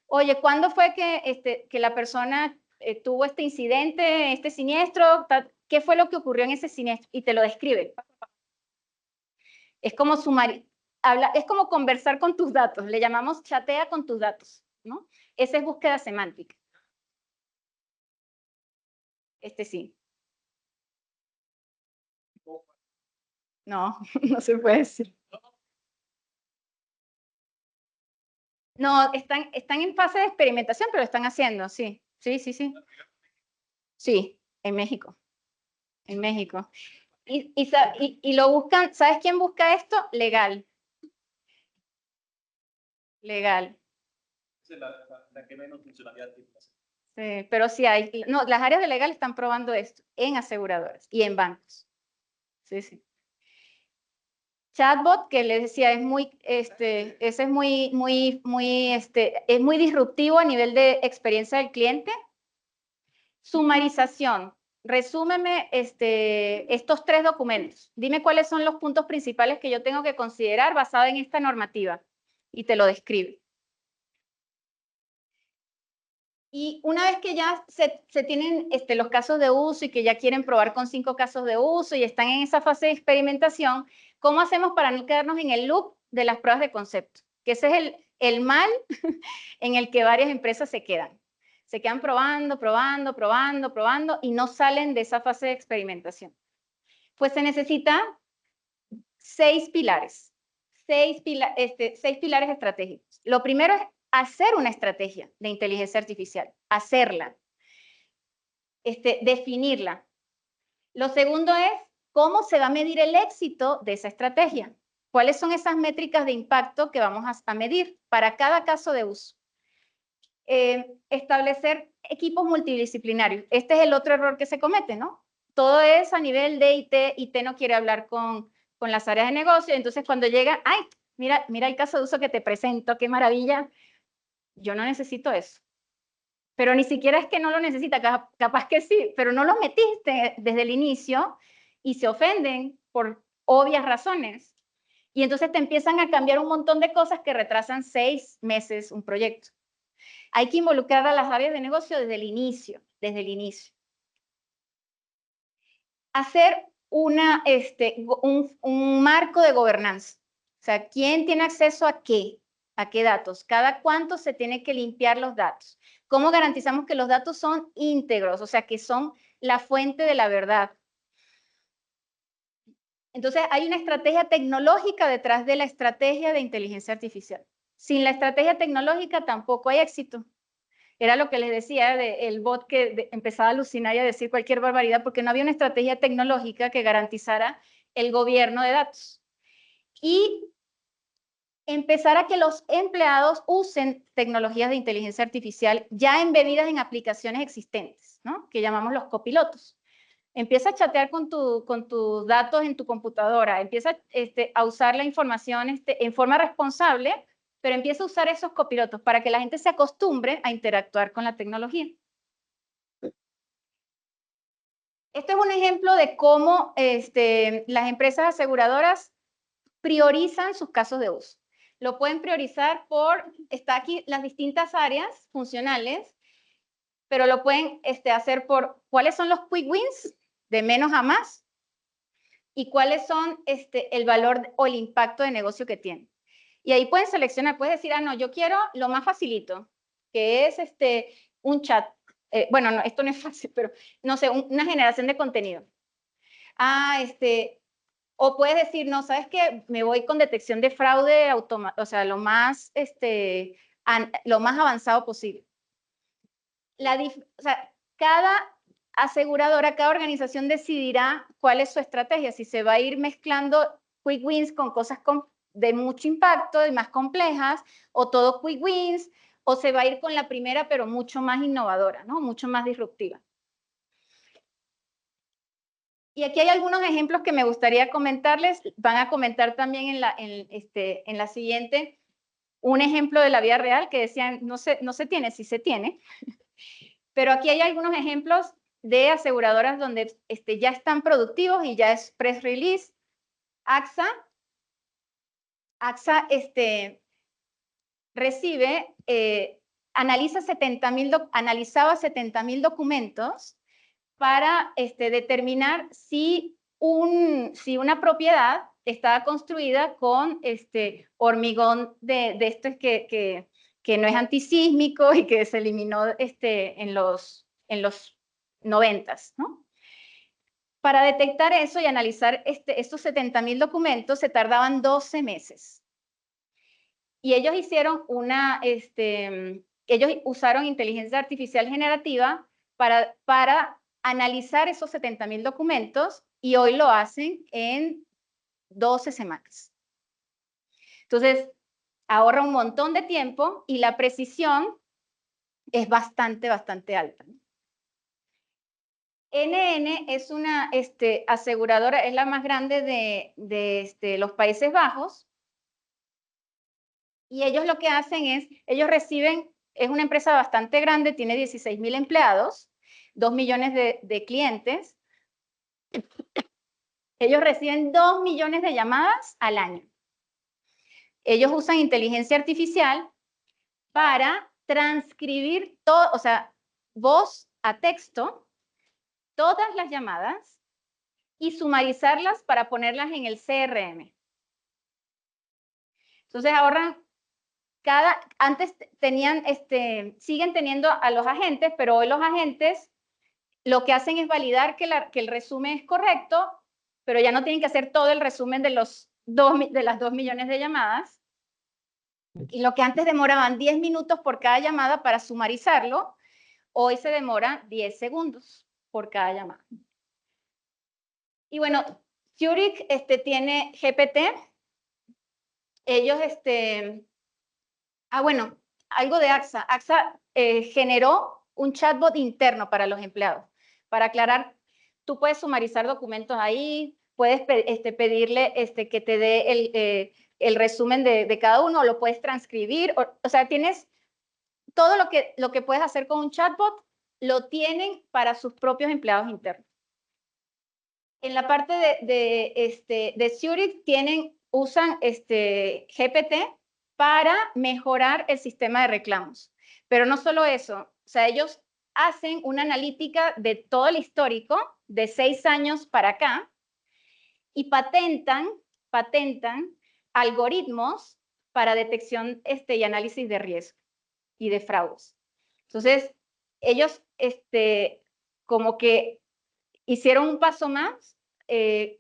Oye, ¿cuándo fue que la persona tuvo este incidente, este siniestro? ¿Qué fue lo que ocurrió en ese siniestro? Y te lo describe. Es como es como conversar con tus datos. Le llamamos chatea con tus datos, ¿no? Esa es búsqueda semántica. Sí. No, no se puede decir. No, están en fase de experimentación, pero están haciendo, sí. Sí. Sí, en México. En México. Y lo buscan, ¿sabes quién busca esto? Legal. Legal. Es la que menos funcionalidad tiene. Sí, pero sí hay. No, las áreas de legal están probando esto en aseguradoras y en bancos. Sí. Chatbot, que les decía, es muy, ese es es muy disruptivo a nivel de experiencia del cliente. Sumarización. Resúmeme estos 3 documentos. Dime cuáles son los puntos principales que yo tengo que considerar basado en esta normativa. Y te lo describe. Y una vez que ya se tienen los casos de uso y que ya quieren probar con 5 casos de uso y están en esa fase de experimentación, ¿cómo hacemos para no quedarnos en el loop de las pruebas de concepto? Que ese es el mal en el que varias empresas se quedan. Se quedan probando y no salen de esa fase de experimentación. Pues se necesita 6 pilares, 6 pilares estratégicos. Lo primero es hacer una estrategia de inteligencia artificial, hacerla, definirla. Lo segundo es cómo se va a medir el éxito de esa estrategia. ¿Cuáles son esas métricas de impacto que vamos a medir para cada caso de uso? Establecer equipos multidisciplinarios. Este es el otro error que se comete, ¿no? Todo es a nivel de IT, IT no quiere hablar con las áreas de negocio, entonces cuando llega, ¡ay! Mira el caso de uso que te presento, qué maravilla. Yo no necesito eso. Pero ni siquiera es que no lo necesita, capaz que sí, pero no lo metiste desde el inicio y se ofenden por obvias razones. Y entonces te empiezan a cambiar un montón de cosas que retrasan 6 meses un proyecto. Hay que involucrar a las áreas de negocio desde el inicio, Hacer un marco de gobernanza. O sea, ¿quién tiene acceso a qué? ¿A qué datos? ¿Cada cuánto se tiene que limpiar los datos? ¿Cómo garantizamos que los datos son íntegros? O sea, que son la fuente de la verdad. Entonces, hay una estrategia tecnológica detrás de la estrategia de inteligencia artificial. Sin la estrategia tecnológica tampoco hay éxito. Era lo que les decía del bot que empezaba a alucinar y a decir cualquier barbaridad porque no había una estrategia tecnológica que garantizara el gobierno de datos. Y empezar a que los empleados usen tecnologías de inteligencia artificial ya embebidas en aplicaciones existentes, ¿no? Que llamamos los copilotos. Empieza a chatear con tus datos en tu computadora, empieza a usar la información en forma responsable, pero empieza a usar esos copilotos para que la gente se acostumbre a interactuar con la tecnología. Este es un ejemplo de cómo las empresas aseguradoras priorizan sus casos de uso. Lo pueden priorizar está aquí las distintas áreas funcionales, pero lo pueden hacer por cuáles son los quick wins, de menos a más, y cuáles son el valor o el impacto de negocio que tienen. Y ahí pueden seleccionar, puedes decir, no, yo quiero lo más facilito, que es un chat. Bueno, no, esto no es fácil, pero no sé, una generación de contenido. O puedes decir, no, ¿sabes qué? Me voy con detección de fraude, o sea, lo más avanzado posible. O sea, aseguradora, cada organización decidirá cuál es su estrategia, si se va a ir mezclando quick wins con cosas de mucho impacto y más complejas, o todo quick wins, o se va a ir con la primera, pero mucho más innovadora, ¿no? Mucho más disruptiva. Y aquí hay algunos ejemplos que me gustaría comentarles. Van a comentar también en la siguiente un ejemplo de la vida real que decían, no se tiene, sí se tiene. Pero aquí hay algunos ejemplos de aseguradoras donde ya están productivos y ya es press release. AXA recibe, analizaba 70,000 documentos para determinar si una propiedad estaba construida con hormigón de estos que no es antisísmico y que se eliminó en los 90s, ¿no? Para detectar eso y analizar estos 70,000 documentos se tardaban 12 meses. Y ellos hicieron ellos usaron inteligencia artificial generativa para analizar esos 70,000 documentos y hoy lo hacen en 12 semanas. Entonces, ahorra un montón de tiempo y la precisión es bastante alta. NN es una aseguradora, es la más grande de los Países Bajos. Y ellos lo que hacen es, ellos reciben, es una empresa bastante grande, tiene 16,000 empleados, 2 millones de clientes. Ellos reciben 2 millones de llamadas al año. Ellos usan inteligencia artificial para transcribir todo, o sea, voz a texto, todas las llamadas y sumarizarlas para ponerlas en el CRM. Entonces ahorran antes tenían, siguen teniendo a los agentes, pero hoy los agentes lo que hacen es validar que el resumen es correcto, pero ya no tienen que hacer todo el resumen de las 2 millones de llamadas. Y lo que antes demoraban 10 minutos por cada llamada para sumarizarlo, hoy se demora 10 segundos por cada llamada. Y bueno, Zurich tiene GPT. Ellos, bueno, algo de AXA. AXA generó un chatbot interno para los empleados. Para aclarar, tú puedes sumarizar documentos ahí, puedes pedirle que te dé el resumen de cada uno, o lo puedes transcribir. O sea, tienes todo lo que puedes hacer con un chatbot, lo tienen para sus propios empleados internos. En la parte de Zurich usan GPT para mejorar el sistema de reclamos. Pero no solo eso, o sea, ellos hacen una analítica de todo el histórico de 6 años para acá y patentan algoritmos para detección y análisis de riesgo y de fraudes. Entonces, ellos como que hicieron un paso más y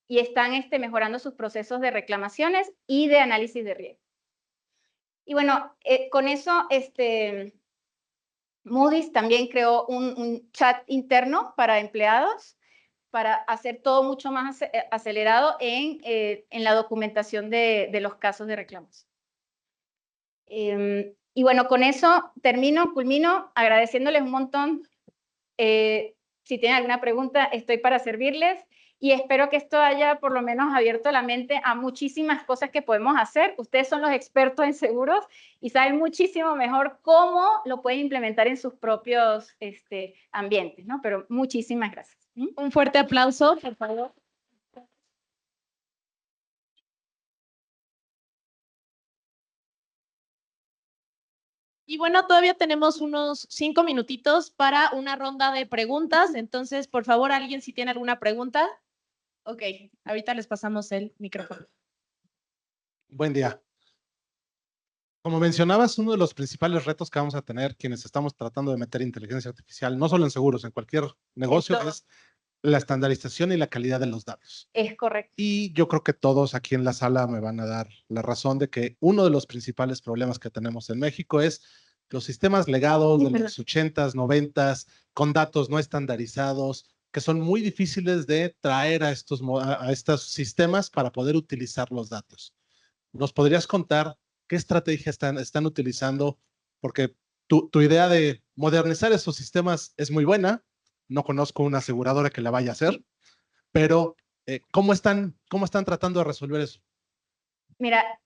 están mejorando sus procesos de reclamaciones y de análisis de riesgo. Y bueno, con eso Moody's también creó un chat interno para empleados para hacer todo mucho más acelerado en la documentación de los casos de reclamos. Y bueno, con eso culmino agradeciéndoles un montón. Si tienen alguna pregunta, estoy para servirles y espero que esto haya por lo menos abierto la mente a muchísimas cosas que podemos hacer. Ustedes son los expertos en seguros y saben muchísimo mejor cómo lo pueden implementar en sus propios ambientes, ¿no? Pero muchísimas gracias. Un fuerte aplauso, por favor. Y bueno, todavía tenemos unos 5 minutitos para una ronda de preguntas. Entonces, por favor, alguien si tiene alguna pregunta. Ok, ahorita les pasamos el micrófono. Buen día. Como mencionabas, uno de los principales retos que vamos a tener quienes estamos tratando de meter inteligencia artificial, no solo en seguros, en cualquier negocio, es la estandarización y la calidad de los datos. Es correcto. Y yo creo que todos aquí en la sala me van a dar la razón de que uno de los principales problemas que tenemos en México es los sistemas legados de los 80s, 90s, con datos no estandarizados, que son muy difíciles de traer a estos sistemas para poder utilizar los datos. ¿Nos podrías contar qué estrategia están utilizando? Porque tu idea de modernizar esos sistemas es muy buena. No conozco una aseguradora que la vaya a hacer, pero ¿cómo están tratando de resolver eso? Mira,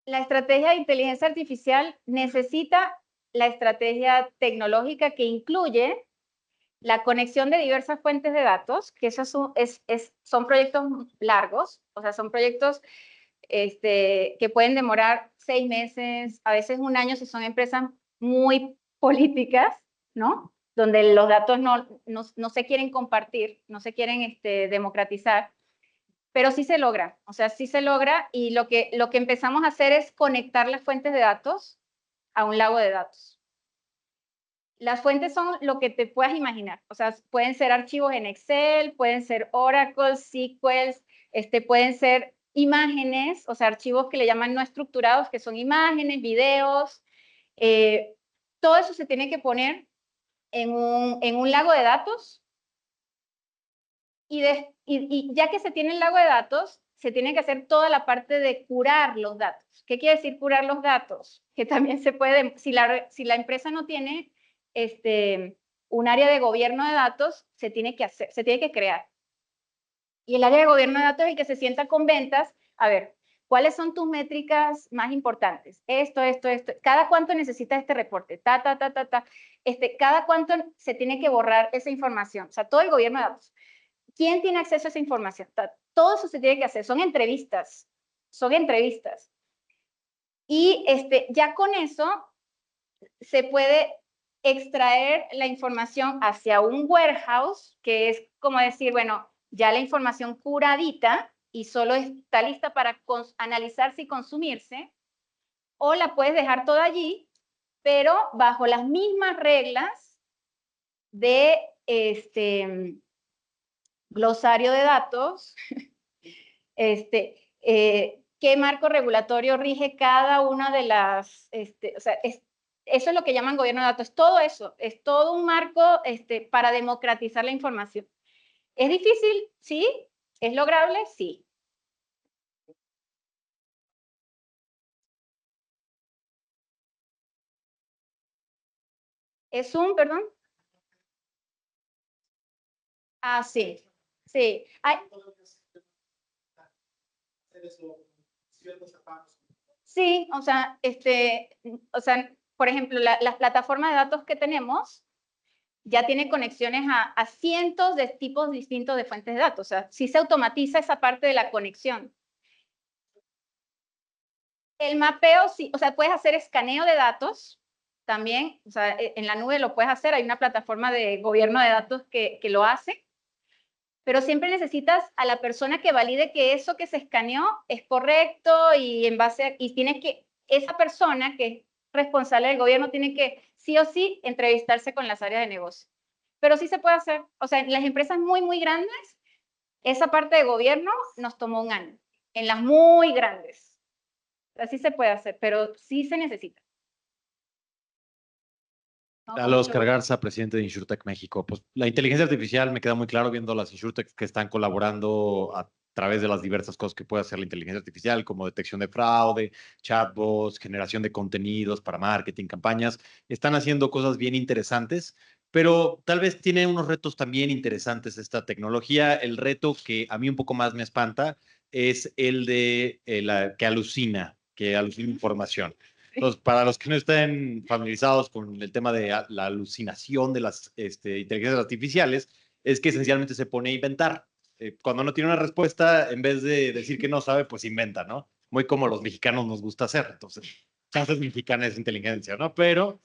la estrategia de inteligencia artificial necesita la estrategia tecnológica que incluye la conexión de diversas fuentes de datos, que esos son proyectos largos, o sea, son proyectos que pueden demorar 6 meses, a veces un año si son empresas muy políticas, ¿no? Donde los datos no se quieren compartir, no se quieren democratizar, pero sí se logra, o sea, sí se logra, y lo que empezamos a hacer es conectar las fuentes de datos a un lago de datos. Las fuentes son lo que te puedas imaginar, o sea, pueden ser archivos en Excel, pueden ser Oracle, SQL, pueden ser imágenes, o sea, archivos que le llaman no estructurados, que son imágenes, videos, todo eso se tiene que poner en un lago de datos, y ya que se tiene el lago de datos, se tiene que hacer toda la parte de curar los datos. ¿Qué quiere decir curar los datos? Que también se puede, si la empresa no tiene un área de gobierno de datos, se tiene que crear. Y el área de gobierno de datos es el que se sienta con ventas, a ver, ¿cuáles son tus métricas más importantes? Esto. ¿Cada cuánto necesitas este reporte? ¿Cada cuánto se tiene que borrar esa información? O sea, todo el gobierno de datos. ¿Quién tiene acceso a esa información? Todo eso se tiene que hacer. Son entrevistas. Y ya con eso se puede extraer la información hacia un warehouse, que es como decir, bueno, ya la información curadita y solo está lista para analizarse y consumirse, o la puedes dejar toda allí, pero bajo las mismas reglas de glosario de datos, qué marco regulatorio rige cada una de las, o sea, eso es lo que llaman gobierno de datos. Todo eso, es todo un marco para democratizar la información. ¿Es difícil? Sí. ¿Es lograble? Sí. ¿Es un, perdón? Ah, sí. Sí. Sí, o sea, por ejemplo, las plataformas de datos que tenemos ya tienen conexiones a cientos de tipos distintos de fuentes de datos. O sea, sí se automatiza esa parte de la conexión. El mapeo, sí, o sea, puedes hacer escaneo de datos también, o sea, en la nube lo puedes hacer, hay una plataforma de gobierno de datos que lo hace, pero siempre necesitas a la persona que valide que eso que se escaneó es correcto, y esa persona que es responsable del gobierno tiene que sí o sí entrevistarse con las áreas de negocio. Pero sí se puede hacer, o sea, en las empresas muy, muy grandes, esa parte de gobierno nos tomó un año, en las muy grandes. Así se puede hacer, pero sí se necesita. Oscar Garza, presidente de InsurTech México. Pues la inteligencia artificial me queda muy claro viendo las InsurTech que están colaborando a través de las diversas cosas que puede hacer la inteligencia artificial, como detección de fraude, chatbots, generación de contenidos para marketing, campañas. Están haciendo cosas bien interesantes, pero tal vez tiene unos retos también interesantes esta tecnología. El reto que a mí un poco más me espanta es el de que alucina información. Entonces, para los que no estén familiarizados con el tema de la alucinación de las inteligencias artificiales, es que esencialmente se pone a inventar. Cuando no tiene una respuesta, en vez de decir que no sabe, pues inventa, ¿no? Muy como los mexicanos nos gusta hacer. Entonces, chances mexicanas es inteligencia, ¿no? Pero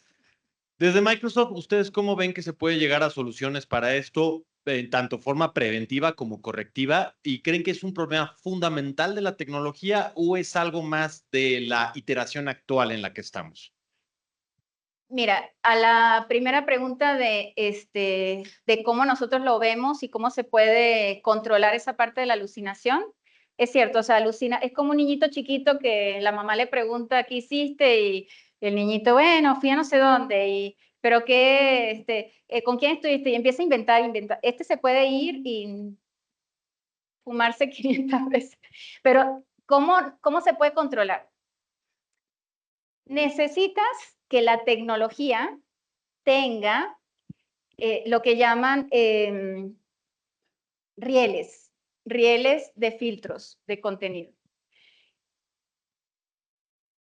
desde Microsoft, ¿ustedes cómo ven que se puede llegar a soluciones para esto, en tanto forma preventiva como correctiva? ¿Y creen que es un problema fundamental de la tecnología o es algo más de la iteración actual en la que estamos? Mira, a la primera pregunta de cómo nosotros lo vemos y cómo se puede controlar esa parte de la alucinación, es cierto, o sea, alucina, es como un niñito chiquito que la mamá le pregunta qué hiciste y El niñito, bueno, fui a no sé dónde, pero ¿con quién estuviste? Y empieza a inventar. Este se puede ir y fumarse 500 veces. Pero, ¿cómo se puede controlar? Necesitas que la tecnología tenga lo que llaman rieles de filtros de contenido.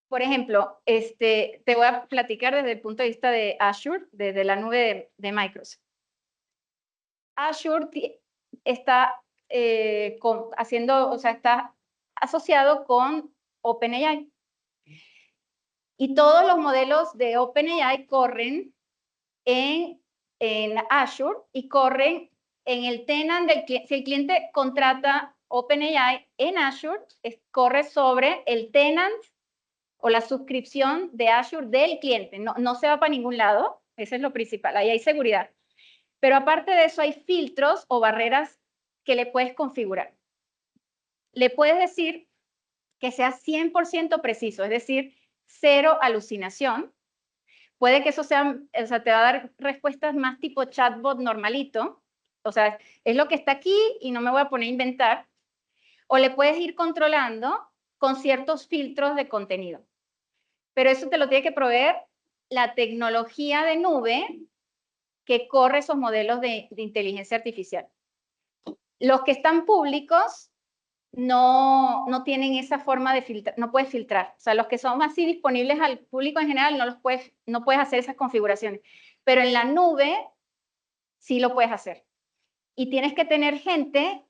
Por ejemplo, te voy a platicar desde el punto de vista de Azure, desde la nube de Microsoft. Azure está está asociado con OpenAI. Y todos los modelos de OpenAI corren en Azure y corren en el tenant del cliente. Si el cliente contrata OpenAI en Azure, corre sobre el tenant o la suscripción de Azure del cliente. No se va para ningún lado, eso es lo principal, ahí hay seguridad. Pero aparte de eso hay filtros o barreras que le puedes configurar. Le puedes decir que sea 100% preciso, es decir, cero alucinación. Puede que eso sea, o sea, te va a dar respuestas más tipo chatbot normalito, o sea, es lo que está aquí y no me voy a poner a inventar. O le puedes ir controlando con ciertos filtros de contenido. Pero eso te lo tiene que proveer la tecnología de nube que corre esos modelos de inteligencia artificial. Los que están públicos no tienen esa forma de filtrar, no puedes filtrar. O sea, los que son así disponibles al público en general no puedes hacer esas configuraciones. Pero en la nube sí lo puedes hacer. Y tienes que tener gente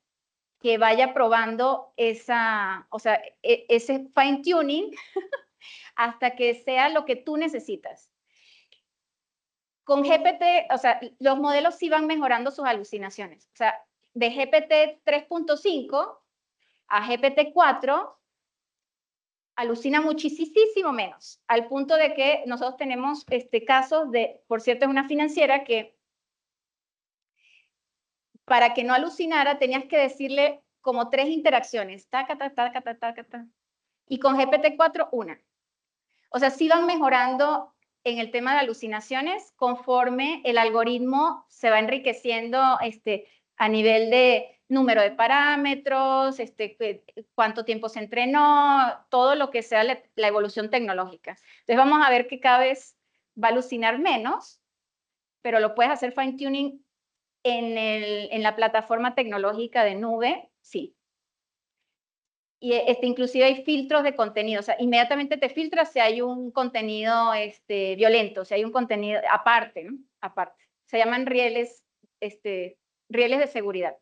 que vaya probando ese fine tuning hasta que sea lo que tú necesitas. Con GPT, o sea, los modelos sí van mejorando sus alucinaciones. O sea, de GPT 3.5 a GPT 4 alucina muchísimo menos, al punto de que nosotros tenemos casos de, por cierto, es una financiera que para que no alucinara tenías que decirle como 3 interacciones, taca, taca, taca, taca, taca, y con GPT-4 una. O sea, sí van mejorando en el tema de alucinaciones conforme el algoritmo se va enriqueciendo a nivel de número de parámetros, cuánto tiempo se entrenó, todo lo que sea la evolución tecnológica. Entonces vamos a ver que cada vez va a alucinar menos, pero lo puedes hacer fine tuning en la plataforma tecnológica de nube, sí. Y inclusive hay filtros de contenido, o sea, inmediatamente te filtra si hay un contenido violento, si hay un contenido aparte, ¿no? Aparte. Se llaman rieles de seguridad.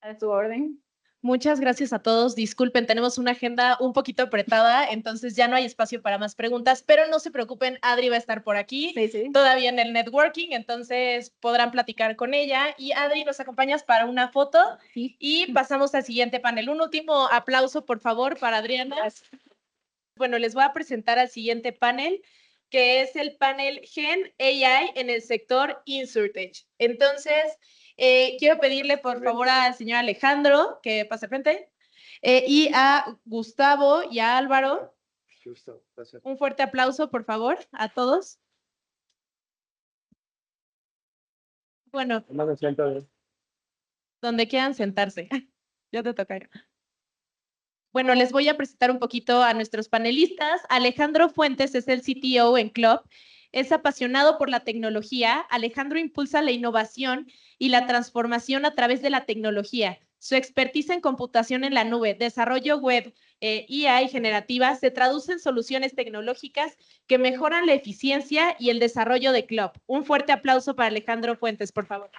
A su orden. Muchas gracias a todos. Disculpen, tenemos una agenda un poquito apretada, entonces ya no hay espacio para más preguntas, pero no se preocupen, Adri va a estar por aquí, todavía en el networking, entonces podrán platicar con ella. Y Adri, ¿nos acompañas para una foto? Sí. Y pasamos al siguiente panel. Un último aplauso, por favor, para Adriana. Gracias. Bueno, les voy a presentar al siguiente panel, que es el panel Gen AI en el sector InsurTech. Entonces, quiero pedirle por favor al señor Alejandro que pase al frente y a Gustavo y a Álvaro. Un fuerte aplauso, por favor, a todos. Bueno, donde quieran sentarse. Ya te toca. Bueno, les voy a presentar un poquito a nuestros panelistas. Alejandro Fuentes es el CTO en Club. Es apasionado por la tecnología. Alejandro impulsa la innovación y la transformación a través de la tecnología. Su expertise en computación en la nube, desarrollo web, IA y generativa se traduce en soluciones tecnológicas que mejoran la eficiencia y el desarrollo de Club. Un fuerte aplauso para Alejandro Fuentes, por favor.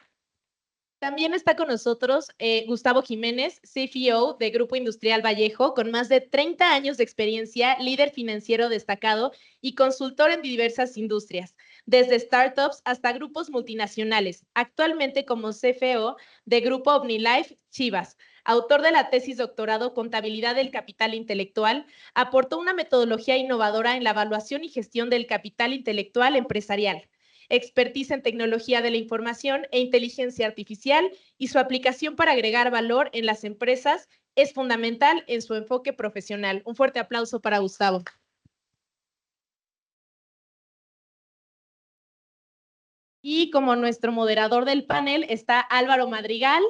También está con nosotros Gustavo Jiménez, CFO de Grupo Industrial Vallejo, con más de 30 años de experiencia, líder financiero destacado y consultor en diversas industrias, desde startups hasta grupos multinacionales, actualmente como CFO de Grupo OmniLife Chivas. Autor de la tesis doctorado Contabilidad del Capital Intelectual, aportó una metodología innovadora en la evaluación y gestión del capital intelectual empresarial. Expertise en tecnología de la información e inteligencia artificial y su aplicación para agregar valor en las empresas es fundamental en su enfoque profesional. Un fuerte aplauso para Gustavo. Y como nuestro moderador del panel está Álvaro Madrigal,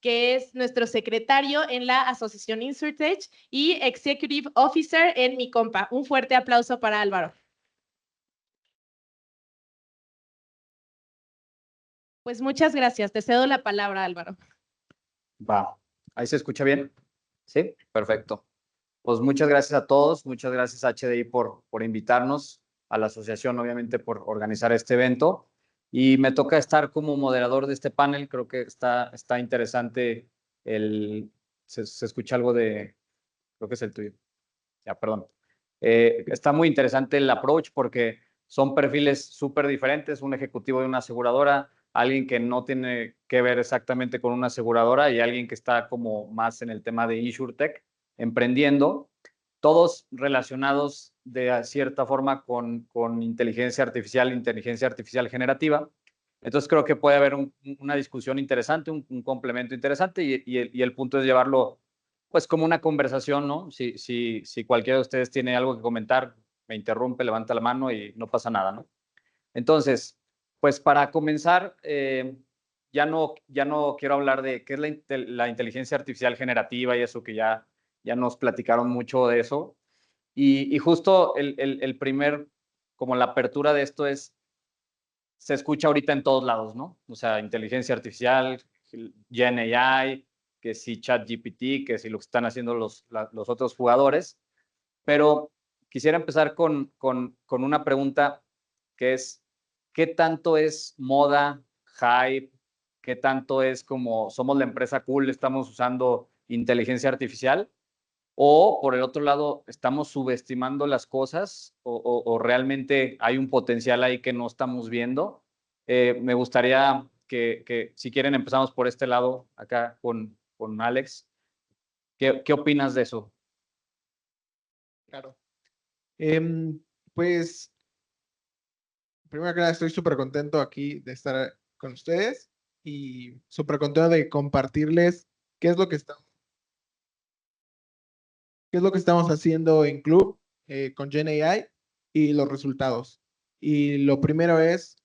que es nuestro secretario en la Asociación InsurTech y Executive Officer en Mi Compa. Un fuerte aplauso para Álvaro. Pues muchas gracias. Te cedo la palabra, Álvaro. Va, ¿ahí se escucha bien? Sí, perfecto. Pues muchas gracias a todos, muchas gracias a HDI por invitarnos, a la asociación obviamente por organizar este evento y me toca estar como moderador de este panel, creo que está interesante se escucha algo de, creo que es el tuyo, ya, perdón. Está muy interesante el approach porque son perfiles súper diferentes, un ejecutivo de una aseguradora, alguien que no tiene que ver exactamente con una aseguradora y alguien que está como más en el tema de InsurTech, emprendiendo, todos relacionados de cierta forma con inteligencia artificial generativa. Entonces creo que puede haber una discusión interesante, un complemento interesante y el punto es llevarlo pues como una conversación, ¿no? Si cualquiera de ustedes tiene algo que comentar, me interrumpe, levanta la mano y no pasa nada, ¿no? Entonces, pues para comenzar, ya no quiero hablar de qué es la inteligencia artificial generativa y eso que ya nos platicaron mucho de eso. Y justo el primer, como la apertura de esto se escucha ahorita en todos lados, ¿no? O sea, inteligencia artificial, Gen AI, que si ChatGPT, que si lo que están haciendo los otros jugadores. Pero quisiera empezar con una pregunta que es, ¿qué tanto es moda, hype? ¿Qué tanto es como somos la empresa cool, estamos usando inteligencia artificial? O por el otro lado, ¿estamos subestimando las cosas o realmente hay un potencial ahí que no estamos viendo? Me gustaría que si quieren empezamos por este lado, acá con Alex. ¿Qué opinas de eso? Claro. Pues, primero que nada, estoy súper contento aquí de estar con ustedes y súper contento de compartirles qué es lo que estamos haciendo en Club con Gen AI y los resultados. Y lo primero es,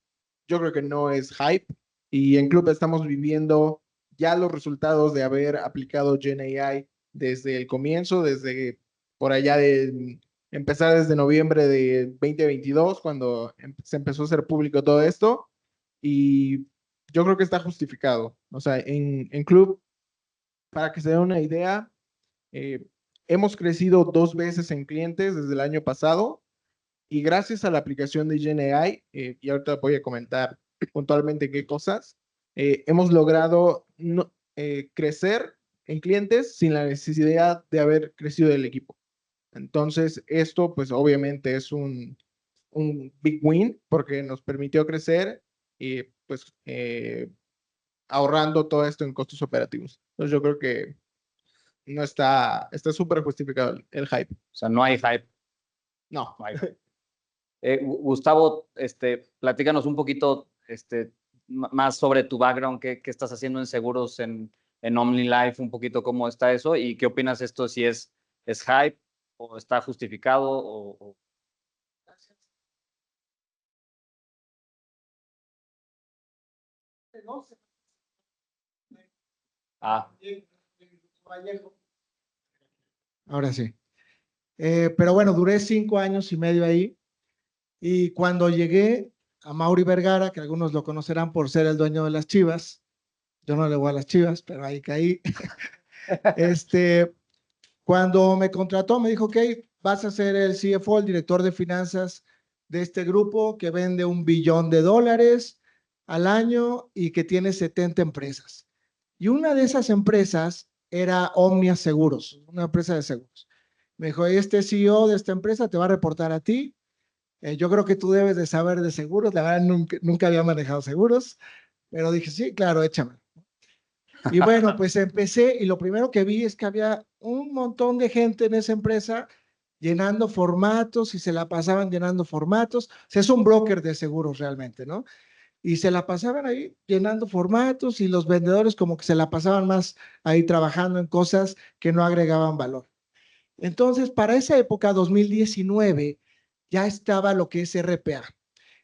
yo creo que no es hype y en Club estamos viviendo ya los resultados de haber aplicado Gen AI desde el comienzo, desde por allá de empezar desde noviembre de 2022, cuando se empezó a hacer público todo esto. Y yo creo que está justificado. O sea, en Club, para que se den una idea, hemos crecido 2 veces en clientes desde el año pasado y gracias a la aplicación de Gen AI, y ahorita voy a comentar puntualmente qué cosas, hemos logrado crecer en clientes sin la necesidad de haber crecido el equipo. Entonces, esto pues obviamente es un big win porque nos permitió crecer y pues ahorrando todo esto en costos operativos. Entonces, yo creo que no está súper justificado el hype. O sea, no hay hype. No. No hay hype. Gustavo, platícanos un poquito más sobre tu background, qué estás haciendo en seguros en OmniLife, un poquito cómo está eso y qué opinas esto, si es hype o está justificado o... Ah. Ahora sí. Pero bueno, duré 5 años y medio ahí. Y cuando llegué a Mauri Vergara, que algunos lo conocerán por ser el dueño de las Chivas, yo no le voy a las Chivas, pero ahí caí. Cuando me contrató, me dijo, ok, vas a ser el CFO, el director de finanzas de este grupo que vende $1 billón al año y que tiene 70 empresas. Y una de esas empresas era Omnia Seguros, una empresa de seguros. Me dijo, este CEO de esta empresa te va a reportar a ti. Yo creo que tú debes de saber de seguros. La verdad, nunca había manejado seguros, pero dije, sí, claro, échame. Y bueno, pues empecé y lo primero que vi es que había un montón de gente en esa empresa llenando formatos y se la pasaban llenando formatos. O sea, es un broker de seguros realmente, ¿no? Y se la pasaban ahí llenando formatos y los vendedores como que se la pasaban más ahí trabajando en cosas que no agregaban valor. Entonces, para esa época, 2019, ya estaba lo que es RPA.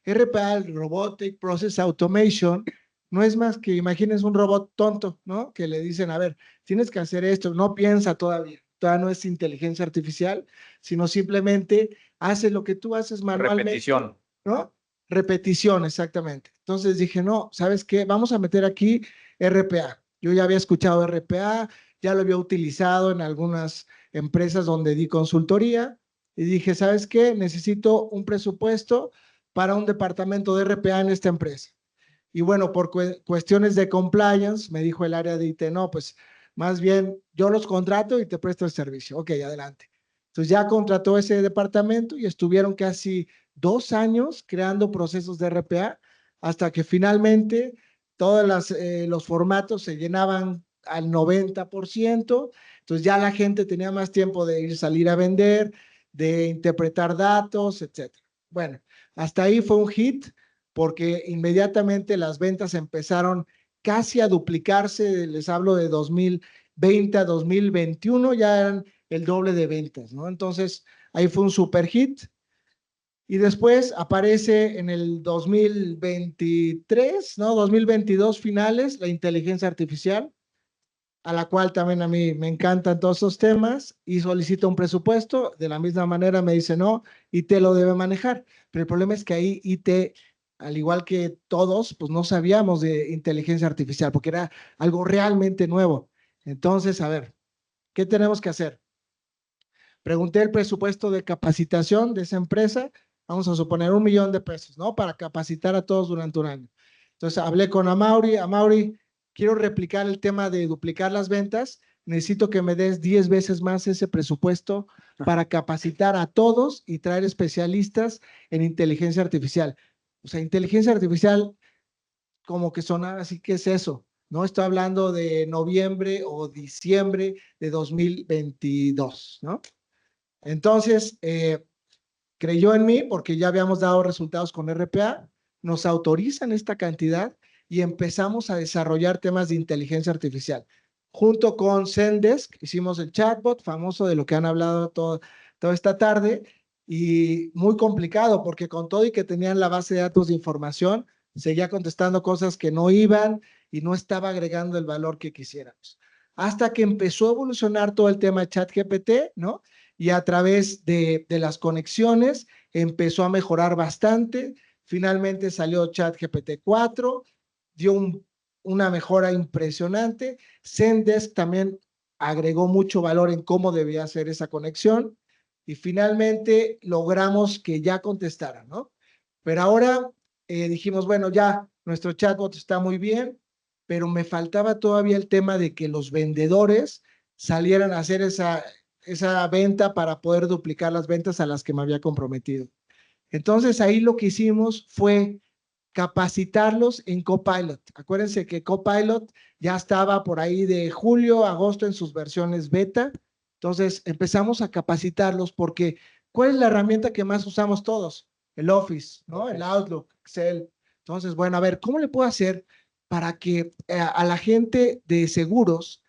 RPA, el Robotic Process Automation, no es más que, imagínense un robot tonto, ¿no? Que le dicen, a ver, tienes que hacer esto, no piensa todavía no es inteligencia artificial, sino simplemente hace lo que tú haces manualmente. Repetición. ¿No? Repetición, exactamente. Entonces dije, no, ¿sabes qué? Vamos a meter aquí RPA. Yo ya había escuchado RPA, ya lo había utilizado en algunas empresas donde di consultoría y dije, ¿sabes qué? Necesito un presupuesto para un departamento de RPA en esta empresa. Y bueno, por cuestiones de compliance, me dijo el área de IT, no, pues más bien yo los contrato y te presto el servicio. Ok, adelante. Entonces ya contrató ese departamento y estuvieron casi 2 años creando procesos de RPA hasta que finalmente todos los formatos se llenaban al 90%. Entonces ya la gente tenía más tiempo de ir salir a vender, de interpretar datos, etc. Bueno, hasta ahí fue un hit porque inmediatamente las ventas empezaron casi a duplicarse. Les hablo de 2020 a 2021, ya eran el doble de ventas, ¿no? Entonces, ahí fue un super hit. Y después aparece en el 2023, ¿no? 2022 finales, la inteligencia artificial, a la cual también a mí me encantan todos esos temas, y solicito un presupuesto. De la misma manera me dice, no, IT lo debe manejar. Pero el problema es que ahí IT, al igual que todos, pues no sabíamos de inteligencia artificial, porque era algo realmente nuevo. Entonces, a ver, ¿qué tenemos que hacer? Pregunté el presupuesto de capacitación de esa empresa, vamos a suponer $1,000,000, ¿no? Para capacitar a todos durante un año. Entonces hablé con Amaury, quiero replicar el tema de duplicar las ventas, necesito que me des 10 veces más ese presupuesto para capacitar a todos y traer especialistas en inteligencia artificial. O sea, inteligencia artificial como que sonaba así, ¿qué es eso? No estoy hablando de noviembre o diciembre de 2022, ¿no? Entonces, creyó en mí porque ya habíamos dado resultados con RPA, nos autorizan esta cantidad y empezamos a desarrollar temas de inteligencia artificial. Junto con Zendesk, hicimos el chatbot famoso de lo que han hablado toda esta tarde, y muy complicado porque con todo y que tenían la base de datos de información, seguía contestando cosas que no iban y no estaba agregando el valor que quisiéramos. Hasta que empezó a evolucionar todo el tema de ChatGPT, ¿no? Y a través de las conexiones empezó a mejorar bastante. Finalmente salió ChatGPT 4, dio una mejora impresionante. Zendesk también agregó mucho valor en cómo debía hacer esa conexión y finalmente logramos que ya contestara, ¿no? Pero ahora dijimos, bueno, ya nuestro chatbot está muy bien, pero me faltaba todavía el tema de que los vendedores salieran a hacer esa venta para poder duplicar las ventas a las que me había comprometido. Entonces ahí lo que hicimos fue capacitarlos en Copilot. Acuérdense que Copilot ya estaba por ahí de julio, agosto en sus versiones beta. Entonces empezamos a capacitarlos porque ¿cuál es la herramienta que más usamos todos? El Office, ¿no? El Outlook, Excel. Entonces, bueno, a ver, ¿cómo le puedo hacer para que a la gente de seguros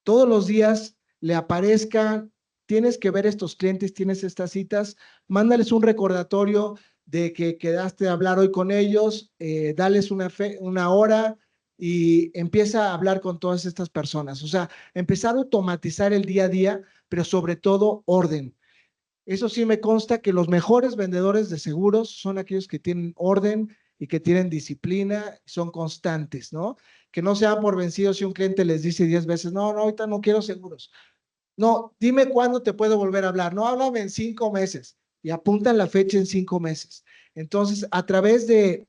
todos los días le aparezca, tienes que ver estos clientes, tienes estas citas, mándales un recordatorio de que quedaste a hablar hoy con ellos, dales una hora y empieza a hablar con todas estas personas? O sea, empezar a automatizar el día a día, pero sobre todo orden. Eso sí me consta que los mejores vendedores de seguros son aquellos que tienen orden y que tienen disciplina, son constantes, ¿no? Que no sean por vencidos si un cliente les dice 10 veces, no, ahorita no quiero seguros. No, dime cuándo te puedo volver a hablar. No, háblame en 5 meses y apuntan la fecha en 5 meses. Entonces, a través de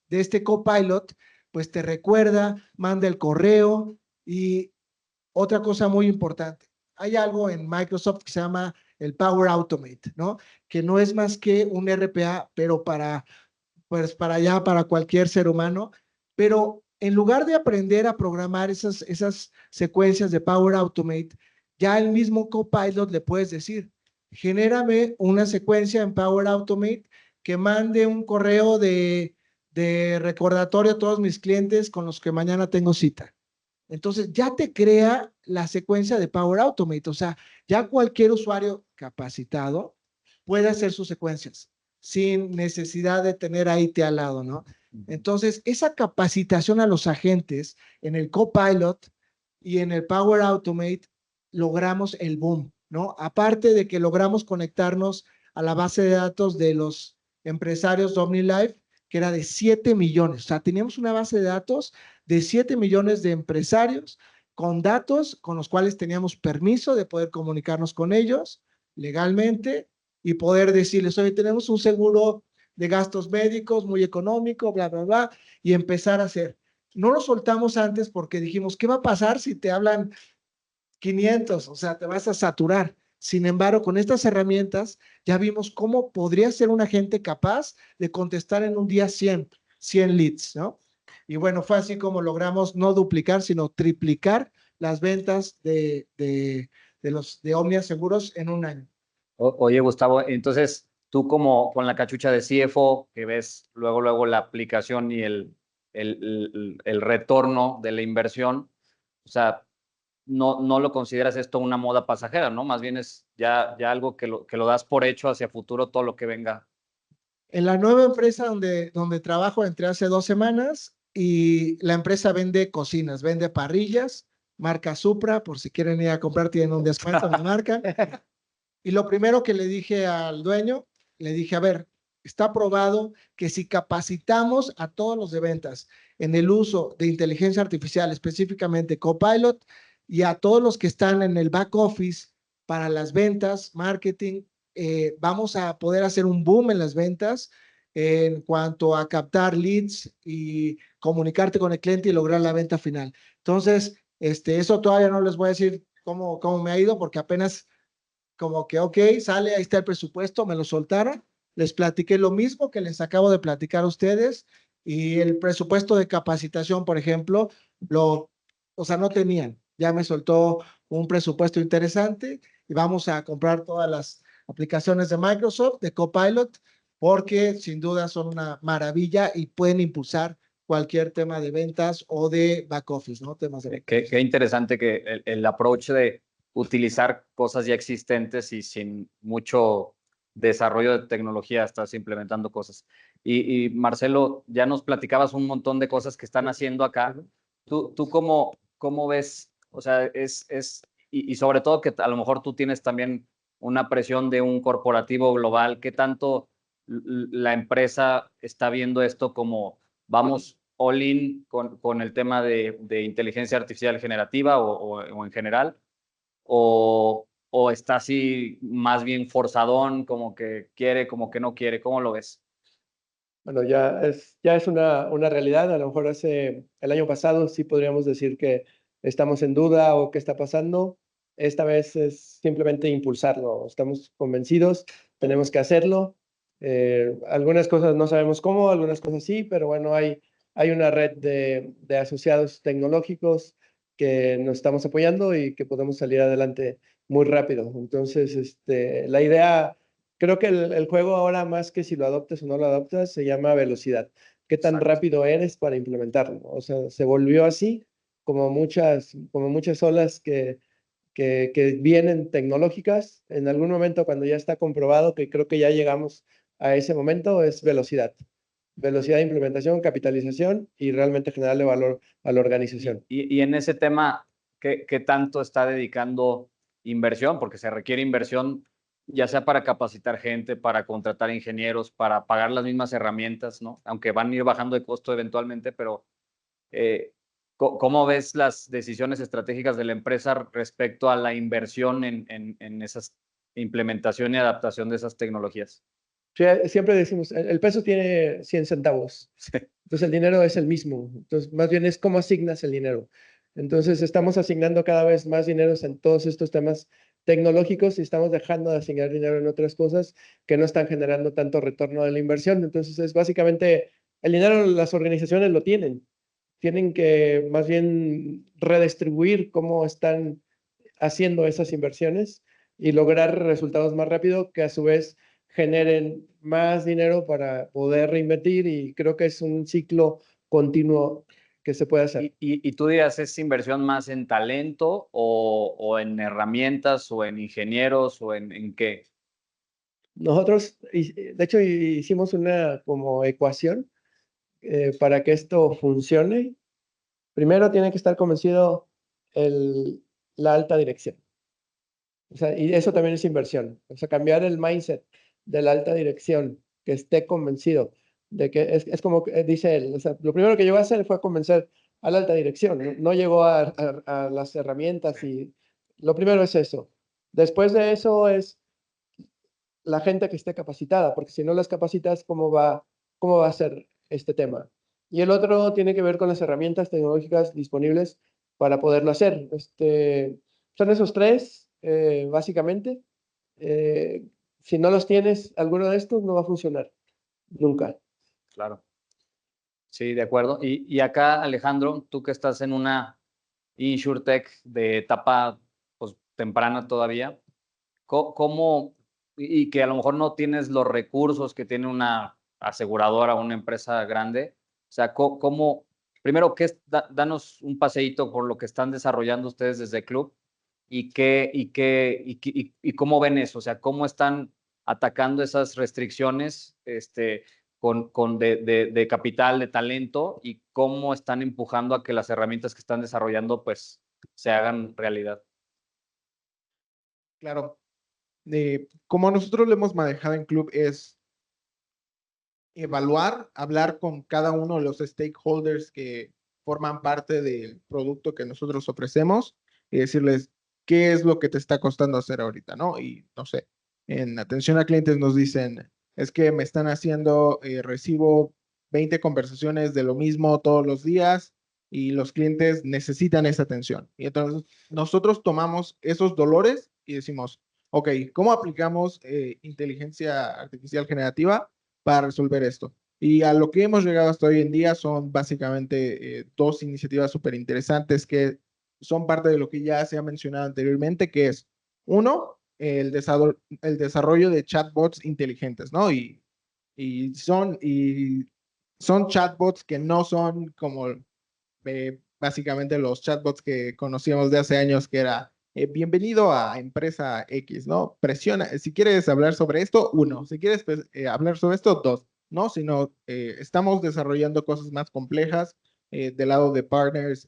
este Copilot, pues te recuerda, manda el correo. Y otra cosa muy importante, hay algo en Microsoft que se llama el Power Automate, ¿no? Que no es más que un RPA, pero para cualquier ser humano. Pero en lugar de aprender a programar esas secuencias de Power Automate, ya el mismo Copilot le puedes decir, genérame una secuencia en Power Automate que mande un correo de recordatorio a todos mis clientes con los que mañana tengo cita. Entonces ya te crea la secuencia de Power Automate. O sea, ya cualquier usuario capacitado puede hacer sus secuencias. sin necesidad de tener a IT al lado, ¿no? Entonces, esa capacitación a los agentes en el Copilot y en el Power Automate logramos el boom, ¿no? Aparte de que logramos conectarnos a la base de datos de los empresarios de OmniLife, que era de 7 millones. O sea, teníamos una base de datos de 7 millones de empresarios con datos con los cuales teníamos permiso de poder comunicarnos con ellos legalmente y poder decirles, oye, tenemos un seguro de gastos médicos muy económico, bla, bla, bla, y empezar a hacer. No lo soltamos antes porque dijimos, ¿qué va a pasar si te hablan 500? O sea, te vas a saturar. Sin embargo, con estas herramientas ya vimos cómo podría ser un agente capaz de contestar en un día 100 leads, ¿no? Y bueno, fue así como logramos no duplicar, sino triplicar las ventas de Omnia Seguros en un año. Oye, Gustavo, entonces tú como con la cachucha de CFO, que ves luego la aplicación y el retorno de la inversión, o sea, no lo consideras esto una moda pasajera, ¿no? Más bien es ya algo que lo das por hecho hacia futuro, todo lo que venga. En la nueva empresa donde trabajo, entré hace 2 semanas y la empresa vende cocinas, vende parrillas, marca Supra, por si quieren ir a comprar, tienen un descuento en la marca. Y lo primero que le dije al dueño, le dije, a ver, está probado que si capacitamos a todos los de ventas en el uso de inteligencia artificial, específicamente Copilot, y a todos los que están en el back office para las ventas, marketing, vamos a poder hacer un boom en las ventas en cuanto a captar leads y comunicarte con el cliente y lograr la venta final. Entonces, eso todavía no les voy a decir cómo me ha ido porque apenas como que, ok, sale, ahí está el presupuesto, me lo soltaron, les platiqué lo mismo que les acabo de platicar a ustedes y el presupuesto de capacitación, por ejemplo, o sea, no tenían, ya me soltó un presupuesto interesante y vamos a comprar todas las aplicaciones de Microsoft, de Copilot, porque sin duda son una maravilla y pueden impulsar cualquier tema de ventas o de back office, ¿no? Temas de Qué interesante que el approach de utilizar cosas ya existentes y sin mucho desarrollo de tecnología estás implementando cosas. Y Marcelo, ya nos platicabas un montón de cosas que están haciendo acá. ¿Tú cómo ves? O sea, y sobre todo que a lo mejor tú tienes también una presión de un corporativo global. ¿Qué tanto la empresa está viendo esto como vamos all in con el tema de inteligencia artificial generativa o en general? ¿O está así más bien forzadón, como que quiere, como que no quiere? ¿Cómo lo ves? Bueno, ya es una realidad. A lo mejor el año pasado sí podríamos decir que estamos en duda o qué está pasando. Esta vez es simplemente impulsarlo. Estamos convencidos, tenemos que hacerlo. Algunas cosas no sabemos cómo, algunas cosas sí, pero bueno, hay una red de asociados tecnológicos que nos estamos apoyando y que podemos salir adelante muy rápido. Entonces, la idea... Creo que el juego ahora, más que si lo adoptas o no lo adoptas, se llama velocidad. ¿Qué tan rápido eres para implementarlo? O sea, se volvió así, como muchas olas que vienen tecnológicas. En algún momento, cuando ya está comprobado, que creo que ya llegamos a ese momento, es velocidad. Velocidad de implementación, capitalización y realmente generarle valor a la organización. Y en ese tema, ¿qué tanto está dedicando inversión? Porque se requiere inversión ya sea para capacitar gente, para contratar ingenieros, para pagar las mismas herramientas, ¿no? Aunque van a ir bajando de costo eventualmente, pero ¿cómo ves las decisiones estratégicas de la empresa respecto a la inversión en esas implementación y adaptación de esas tecnologías? Siempre decimos, el peso tiene 100 centavos. Entonces el dinero es el mismo. Entonces más bien es cómo asignas el dinero. Entonces estamos asignando cada vez más dinero en todos estos temas tecnológicos y estamos dejando de asignar dinero en otras cosas que no están generando tanto retorno de la inversión. Entonces es básicamente el dinero las organizaciones lo tienen. Tienen que más bien redistribuir cómo están haciendo esas inversiones y lograr resultados más rápido que a su vez generen más dinero para poder reinvertir y creo que es un ciclo continuo que se puede hacer. ¿Y tú dirías, es inversión más en talento o en herramientas o en ingenieros o en qué? Nosotros, de hecho, hicimos una como ecuación para que esto funcione. Primero tiene que estar convencido la alta dirección. O sea, y eso también es inversión. O sea, cambiar el mindset de la alta dirección, que esté convencido de que es como dice él. O sea, lo primero que llegó a hacer fue convencer a la alta dirección. No llegó a las herramientas y lo primero es eso. Después de eso es la gente que esté capacitada, porque si no las capacitas, ¿cómo va a ser este tema? Y el otro tiene que ver con las herramientas tecnológicas disponibles para poderlo hacer. Son esos tres, básicamente. Si no los tienes, alguno de estos no va a funcionar. Nunca. Claro. Sí, de acuerdo. Y acá, Alejandro, tú que estás en una InsurTech de etapa pues, temprana todavía, ¿cómo, y que a lo mejor no tienes los recursos que tiene una aseguradora o una empresa grande? O sea, ¿cómo, primero, danos un paseíto por lo que están desarrollando ustedes desde el club y cómo ven eso? O sea, ¿cómo están atacando esas restricciones de capital, de talento, y cómo están empujando a que las herramientas que están desarrollando pues se hagan realidad? Claro. Como nosotros lo hemos manejado en club es evaluar, hablar con cada uno de los stakeholders que forman parte del producto que nosotros ofrecemos y decirles qué es lo que te está costando hacer ahorita, ¿no? Y no sé, en atención a clientes nos dicen, es que me están haciendo, recibo 20 conversaciones de lo mismo todos los días y los clientes necesitan esa atención. Y entonces nosotros tomamos esos dolores y decimos, ok, ¿cómo aplicamos inteligencia artificial generativa para resolver esto? Y a lo que hemos llegado hasta hoy en día son básicamente dos iniciativas súper interesantes que son parte de lo que ya se ha mencionado anteriormente, que es, uno, el desarrollo de chatbots inteligentes, ¿no? Y son chatbots que no son como básicamente los chatbots que conocíamos de hace años, que era bienvenido a empresa X, ¿no? Presiona, si quieres hablar sobre esto, uno, si quieres hablar sobre esto, dos, ¿no? Sino estamos desarrollando cosas más complejas del lado de partners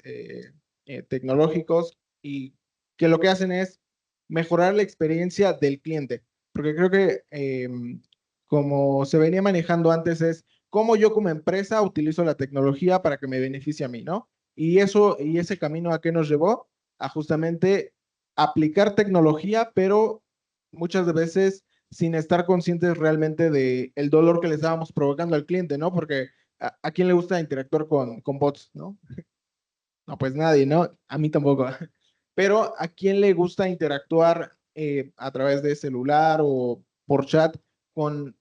tecnológicos y que lo que hacen es mejorar la experiencia del cliente, porque creo que como se venía manejando antes es cómo yo como empresa utilizo la tecnología para que me beneficie a mí, ¿no? Y ese camino a qué nos llevó a justamente aplicar tecnología, pero muchas veces sin estar conscientes realmente de el dolor que le estábamos provocando al cliente, ¿no? Porque ¿a quién le gusta interactuar con bots, no? No, pues nadie, ¿no? A mí tampoco. Pero ¿a quién le gusta interactuar a través de celular o por chat con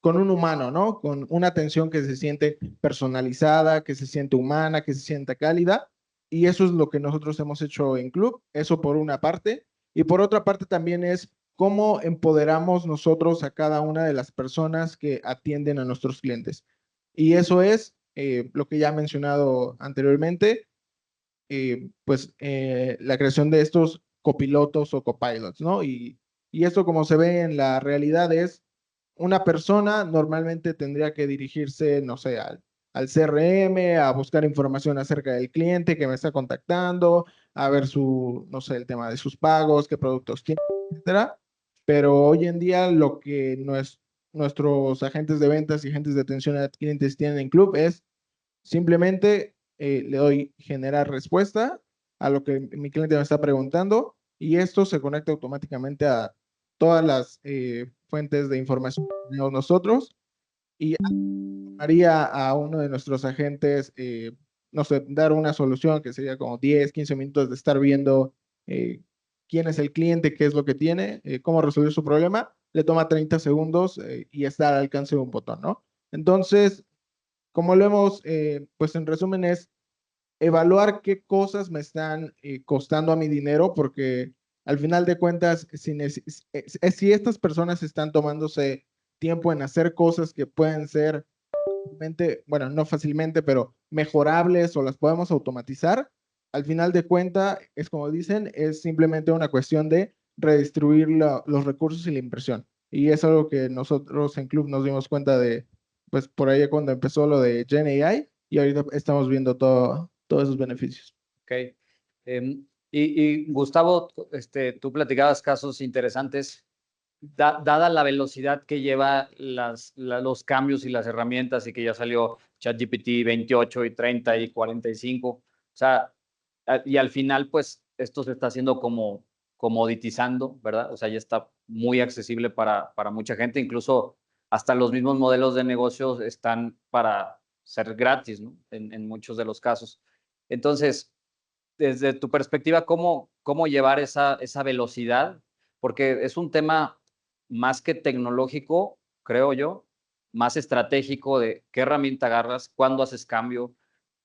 con un humano, ¿no? Con una atención que se siente personalizada, que se siente humana, que se sienta cálida. Y eso es lo que nosotros hemos hecho en club. Eso por una parte. Y por otra parte también es cómo empoderamos nosotros a cada una de las personas que atienden a nuestros clientes. Y eso es lo que ya he mencionado anteriormente, la creación de estos copilotos o copilots, ¿no? Y esto, como se ve en la realidad, es una persona normalmente tendría que dirigirse, no sé, al CRM, a buscar información acerca del cliente que me está contactando, a ver no sé, el tema de sus pagos, qué productos tiene, etcétera. Pero hoy en día lo que nuestros agentes de ventas y agentes de atención a clientes tienen en club es simplemente le doy generar respuesta a lo que mi cliente me está preguntando y esto se conecta automáticamente a todas las fuentes de información que tenemos nosotros y haría a uno de nuestros agentes, no sé, dar una solución que sería como 10, 15 minutos de estar viendo quién es el cliente, qué es lo que tiene, cómo resolver su problema, le toma 30 segundos y está al alcance de un botón, ¿no? Entonces, como lo hemos, pues en resumen es evaluar qué cosas me están costando a mi dinero, porque al final de cuentas, si estas personas están tomándose tiempo en hacer cosas que pueden ser, bueno, no fácilmente, pero mejorables o las podemos automatizar, al final de cuentas, es como dicen, es simplemente una cuestión de redistribuir los recursos y la inversión. Y es algo que nosotros en Club nos dimos cuenta de, pues por ahí cuando empezó lo de GenAI y ahorita estamos viendo todos esos beneficios. Ok. Y Gustavo, tú platicabas casos interesantes. Dada la velocidad que lleva los cambios y las herramientas y que ya salió ChatGPT 28 y 30 y 45, o sea, y al final, pues, esto se está haciendo como comoditizando, ¿verdad? O sea, ya está muy accesible para mucha gente, incluso hasta los mismos modelos de negocios están para ser gratis, ¿no? En muchos de los casos. Entonces, desde tu perspectiva, ¿cómo llevar esa velocidad? Porque es un tema más que tecnológico, creo yo, más estratégico de qué herramienta agarras, cuándo haces cambio,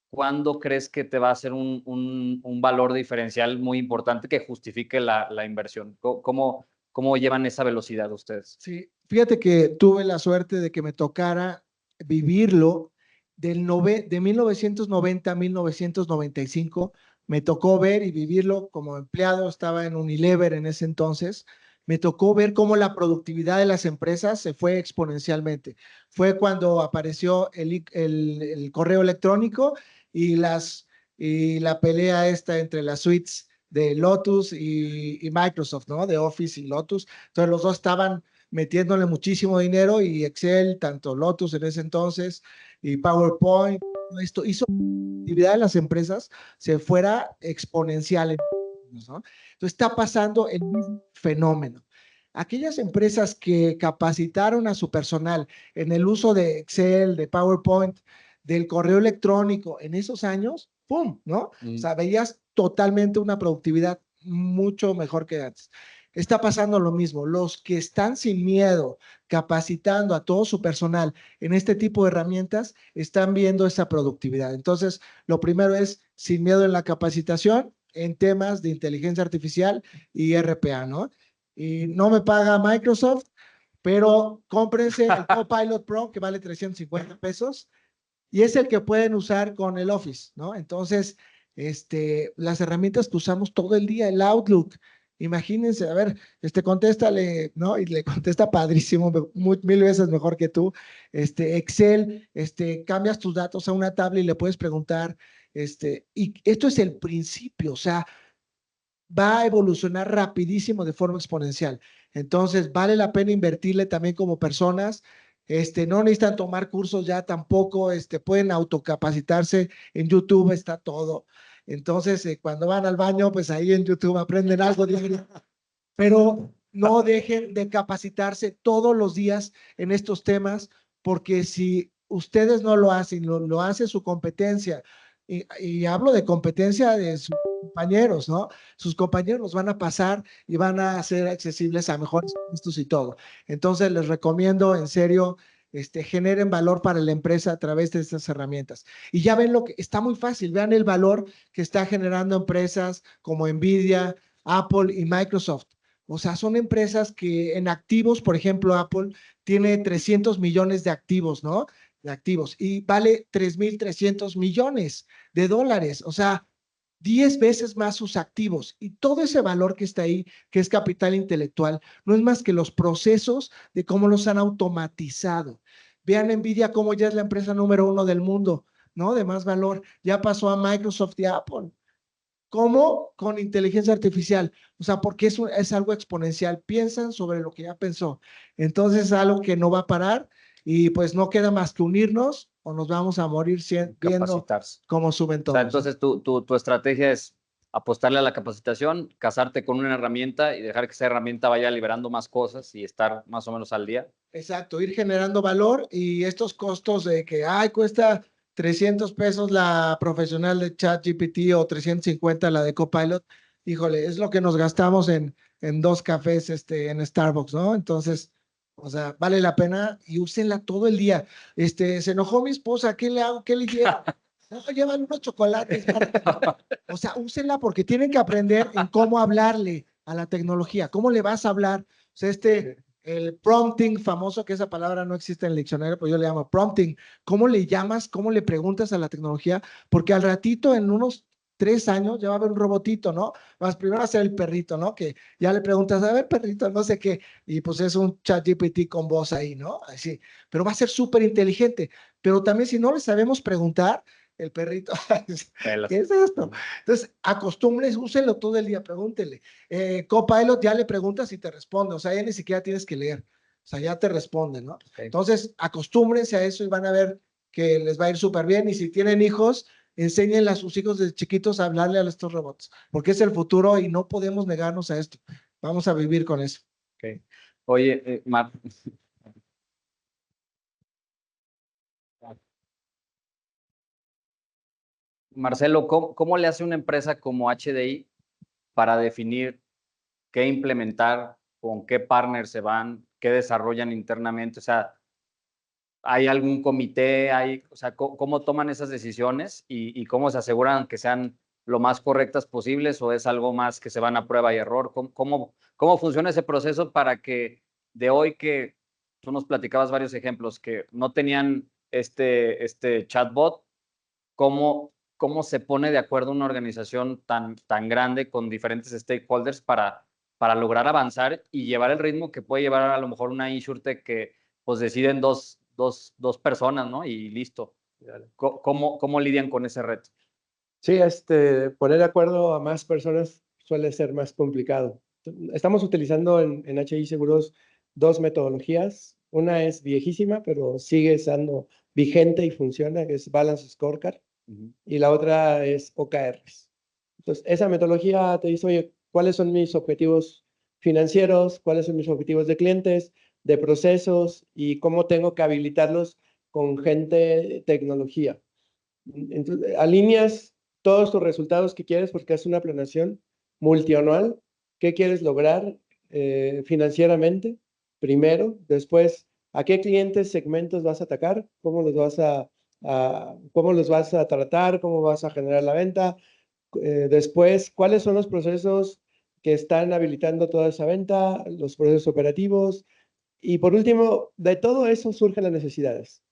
cuándo crees que te va a hacer un valor diferencial muy importante que justifique la inversión. ¿Cómo llevan esa velocidad ustedes? Sí, fíjate que tuve la suerte de que me tocara vivirlo de 1990 a 1995. Me tocó ver y vivirlo como empleado, estaba en Unilever en ese entonces. Me tocó ver cómo la productividad de las empresas se fue exponencialmente. Fue cuando apareció el correo electrónico y la pelea esta entre las suites de Lotus y Microsoft, ¿no? De Office y Lotus. Entonces los dos estaban metiéndole muchísimo dinero y Excel, tanto Lotus en ese entonces y PowerPoint, esto hizo que la actividad de las empresas se fuera exponencial, ¿no? Entonces está pasando el mismo fenómeno. Aquellas empresas que capacitaron a su personal en el uso de Excel, de PowerPoint, del correo electrónico en esos años, ¡pum!, ¿no? O sea, veías totalmente una productividad mucho mejor que antes. Está pasando lo mismo. Los que están sin miedo capacitando a todo su personal en este tipo de herramientas están viendo esa productividad. Entonces, lo primero es sin miedo en la capacitación en temas de inteligencia artificial y RPA, ¿no? Y no me paga Microsoft, pero cómprense el Copilot Pro que vale 350 pesos y es el que pueden usar con el Office, ¿no? Entonces, las herramientas que usamos todo el día, el Outlook, imagínense, a ver, contéstale, ¿no? Y le contesta padrísimo, mil veces mejor que tú. Excel, cambias tus datos a una tabla y le puedes preguntar, y esto es el principio, o sea, va a evolucionar rapidísimo de forma exponencial. Entonces, vale la pena invertirle también como personas. No necesitan tomar cursos ya tampoco, pueden autocapacitarse. En YouTube está todo. Entonces, cuando van al baño, pues ahí en YouTube aprenden algo diario. Pero no dejen de capacitarse todos los días en estos temas, porque si ustedes no lo hacen, lo hace su competencia, y hablo de competencia de sus compañeros, ¿no? Sus compañeros los van a pasar y van a ser accesibles a mejores puestos y todo. Entonces, les recomiendo en serio, generen valor para la empresa a través de estas herramientas. Y ya ven lo que está muy fácil, vean el valor que está generando empresas como Nvidia, Apple y Microsoft. O sea, son empresas que en activos, por ejemplo, Apple tiene 300 millones de activos, ¿no? De activos y vale 3,300 millones de dólares. O sea, 10 veces más sus activos y todo ese valor que está ahí, que es capital intelectual, no es más que los procesos de cómo los han automatizado. Vean Nvidia cómo ya es la empresa número 1 del mundo, ¿no? De más valor. Ya pasó a Microsoft y a Apple. ¿Cómo? Con inteligencia artificial. O sea, porque es algo exponencial. Piensan sobre lo que ya pensó. Entonces es algo que no va a parar y pues no queda más que unirnos o nos vamos a morir viendo cómo suben O todos. sea, entonces tu estrategia es apostarle a la capacitación, casarte con una herramienta y dejar que esa herramienta vaya liberando más cosas y estar más o menos al día. Exacto, ir generando valor y estos costos de que, ay, cuesta 300 pesos la profesional de ChatGPT o 350 la de Copilot, híjole, es lo que nos gastamos en 2 cafés en Starbucks, ¿no? Entonces, o sea, vale la pena y úsenla todo el día. Se enojó mi esposa, ¿qué le hago? ¿Qué le llevo? No, llevan unos chocolates. O sea, úsenla porque tienen que aprender en cómo hablarle a la tecnología, cómo le vas a hablar. O sea, el prompting famoso, que esa palabra no existe en el diccionario, pues yo le llamo prompting. ¿Cómo le llamas? ¿Cómo le preguntas a la tecnología? Porque al ratito, en unos 3 años ya va a haber un robotito, ¿no? Vas primero a ser el perrito, ¿no? Que ya le preguntas, a ver, perrito, no sé qué, y pues es un ChatGPT con voz ahí, ¿no? Así, pero va a ser súper inteligente. Pero también si no le sabemos preguntar, el perrito, ¿qué es esto? Entonces, acostúmbrense, úsenlo todo el día, pregúntele. Copilot ya le preguntas y te responde, o sea, ya ni siquiera tienes que leer, o sea, ya te responde, ¿no? Okay. Entonces, acostúmbrense a eso y van a ver que les va a ir súper bien. Y si tienen hijos, enséñenle a sus hijos desde chiquitos a hablarle a estos robots, porque es el futuro y no podemos negarnos a esto. Vamos a vivir con eso. Okay. Oye, Marcelo, ¿cómo le hace una empresa como HDI para definir qué implementar, con qué partners se van, qué desarrollan internamente? O sea, ¿hay algún comité? O sea, ¿cómo toman esas decisiones y cómo se aseguran que sean lo más correctas posibles, o es algo más que se van a prueba y error? ¿Cómo funciona ese proceso para que de hoy, que tú nos platicabas varios ejemplos que no tenían este chatbot, cómo se pone de acuerdo una organización tan grande con diferentes stakeholders para lograr avanzar y llevar el ritmo que puede llevar a lo mejor una InsurTech que pues deciden dos personas, ¿no? Y listo. ¿Cómo lidian con ese reto? Sí, poner de acuerdo a más personas suele ser más complicado. Estamos utilizando en HDI Seguros 2 metodologías. Una es viejísima, pero sigue estando vigente y funciona, que es Balance Scorecard. Y la otra es OKRs. Entonces, esa metodología te dice, oye, ¿cuáles son mis objetivos financieros? ¿Cuáles son mis objetivos de clientes, de procesos? Y cómo tengo que habilitarlos con gente de tecnología. Entonces, alineas todos tus resultados que quieres, porque es una planeación multianual. ¿Qué quieres lograr financieramente? Primero, después, ¿a qué clientes, segmentos vas a atacar? ¿Cómo los vas cómo los vas a tratar? ¿Cómo vas a generar la venta? Después, ¿cuáles son los procesos que están habilitando toda esa venta? Los procesos operativos. Y por último, de todo eso surgen las necesidades.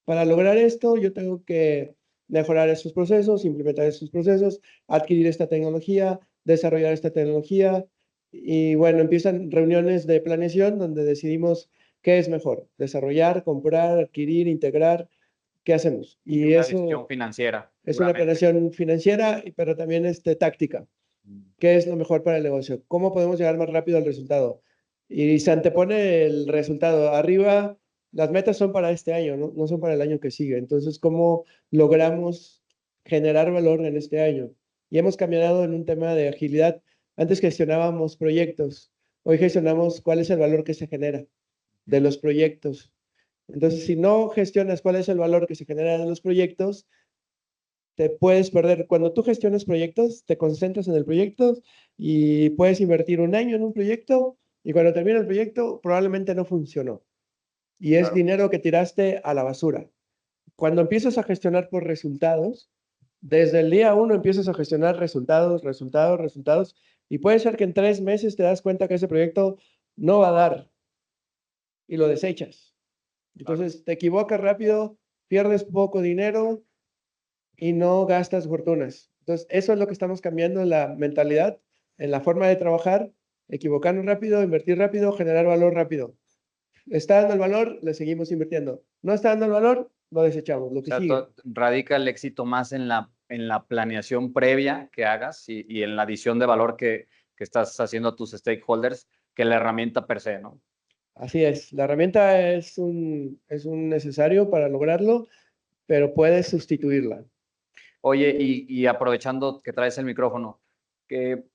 Para lograr esto, yo tengo que mejorar esos procesos, implementar esos procesos, adquirir esta tecnología, desarrollar esta tecnología. Y bueno, empiezan reuniones de planeación donde decidimos qué es mejor: desarrollar, comprar, adquirir, integrar. ¿Qué hacemos? Y una decisión financiera. Es una planeación financiera, pero también táctica. ¿Qué es lo mejor para el negocio? ¿Cómo podemos llegar más rápido al resultado? Y se antepone el resultado. Arriba, las metas son para este año, no son para el año que sigue. Entonces, ¿cómo logramos generar valor en este año? Y hemos cambiado en un tema de agilidad. Antes gestionábamos proyectos. Hoy gestionamos cuál es el valor que se genera de los proyectos. Entonces, si no gestionas cuál es el valor que se genera de los proyectos, te puedes perder. Cuando tú gestionas proyectos, te concentras en el proyecto y puedes invertir un año en un proyecto, y cuando termina el proyecto probablemente no funcionó. Y es dinero que tiraste a la basura. Cuando empiezas a gestionar por resultados, desde el día 1 empiezas a gestionar resultados, y puede ser que en 3 meses te das cuenta que ese proyecto no va a dar y lo desechas. Entonces te equivocas rápido, pierdes poco dinero y no gastas fortunas. Entonces, eso es lo que estamos cambiando en la mentalidad, en la forma de trabajar: equivocarnos rápido, invertir rápido, generar valor rápido. Está dando el valor, le seguimos invirtiendo. No está dando el valor, lo desechamos. Lo que sigue. Radica el éxito más en la planeación previa que hagas y en la adición de valor que estás haciendo a tus stakeholders, que la herramienta per se, ¿no? Así es. La herramienta es un necesario para lograrlo, pero puedes sustituirla. Oye, y aprovechando que traes el micrófono, ¿qué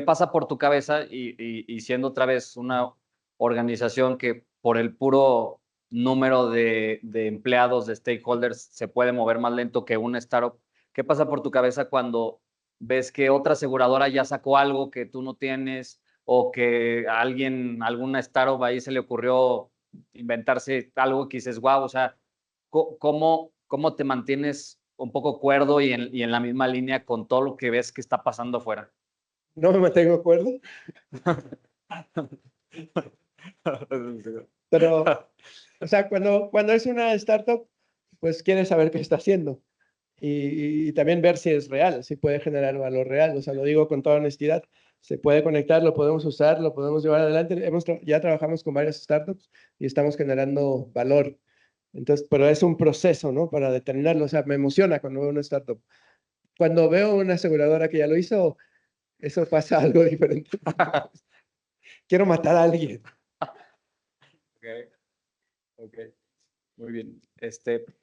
pasa por tu cabeza y siendo otra vez una organización que por el puro número de empleados, de stakeholders, se puede mover más lento que una startup? ¿Qué pasa por tu cabeza cuando ves que otra aseguradora ya sacó algo que tú no tienes, o que alguna startup ahí se le ocurrió inventarse algo que dices, wow? O sea, ¿cómo te mantienes un poco cuerdo y en la misma línea con todo lo que ves que está pasando afuera? No me mantengo cuerdo. Pero, o sea, cuando es una startup, pues quieres saber qué está haciendo. y también ver si es real, si puede generar valor real. O sea, lo digo con toda honestidad. Se puede conectar, lo podemos usar, lo podemos llevar adelante. Ya trabajamos con varias startups y estamos generando valor. Entonces, pero es un proceso, ¿no? Para determinarlo. O sea, me emociona cuando veo una startup. Cuando veo una aseguradora que ya lo hizo, eso pasa algo diferente. Quiero matar a alguien. Ok, muy bien.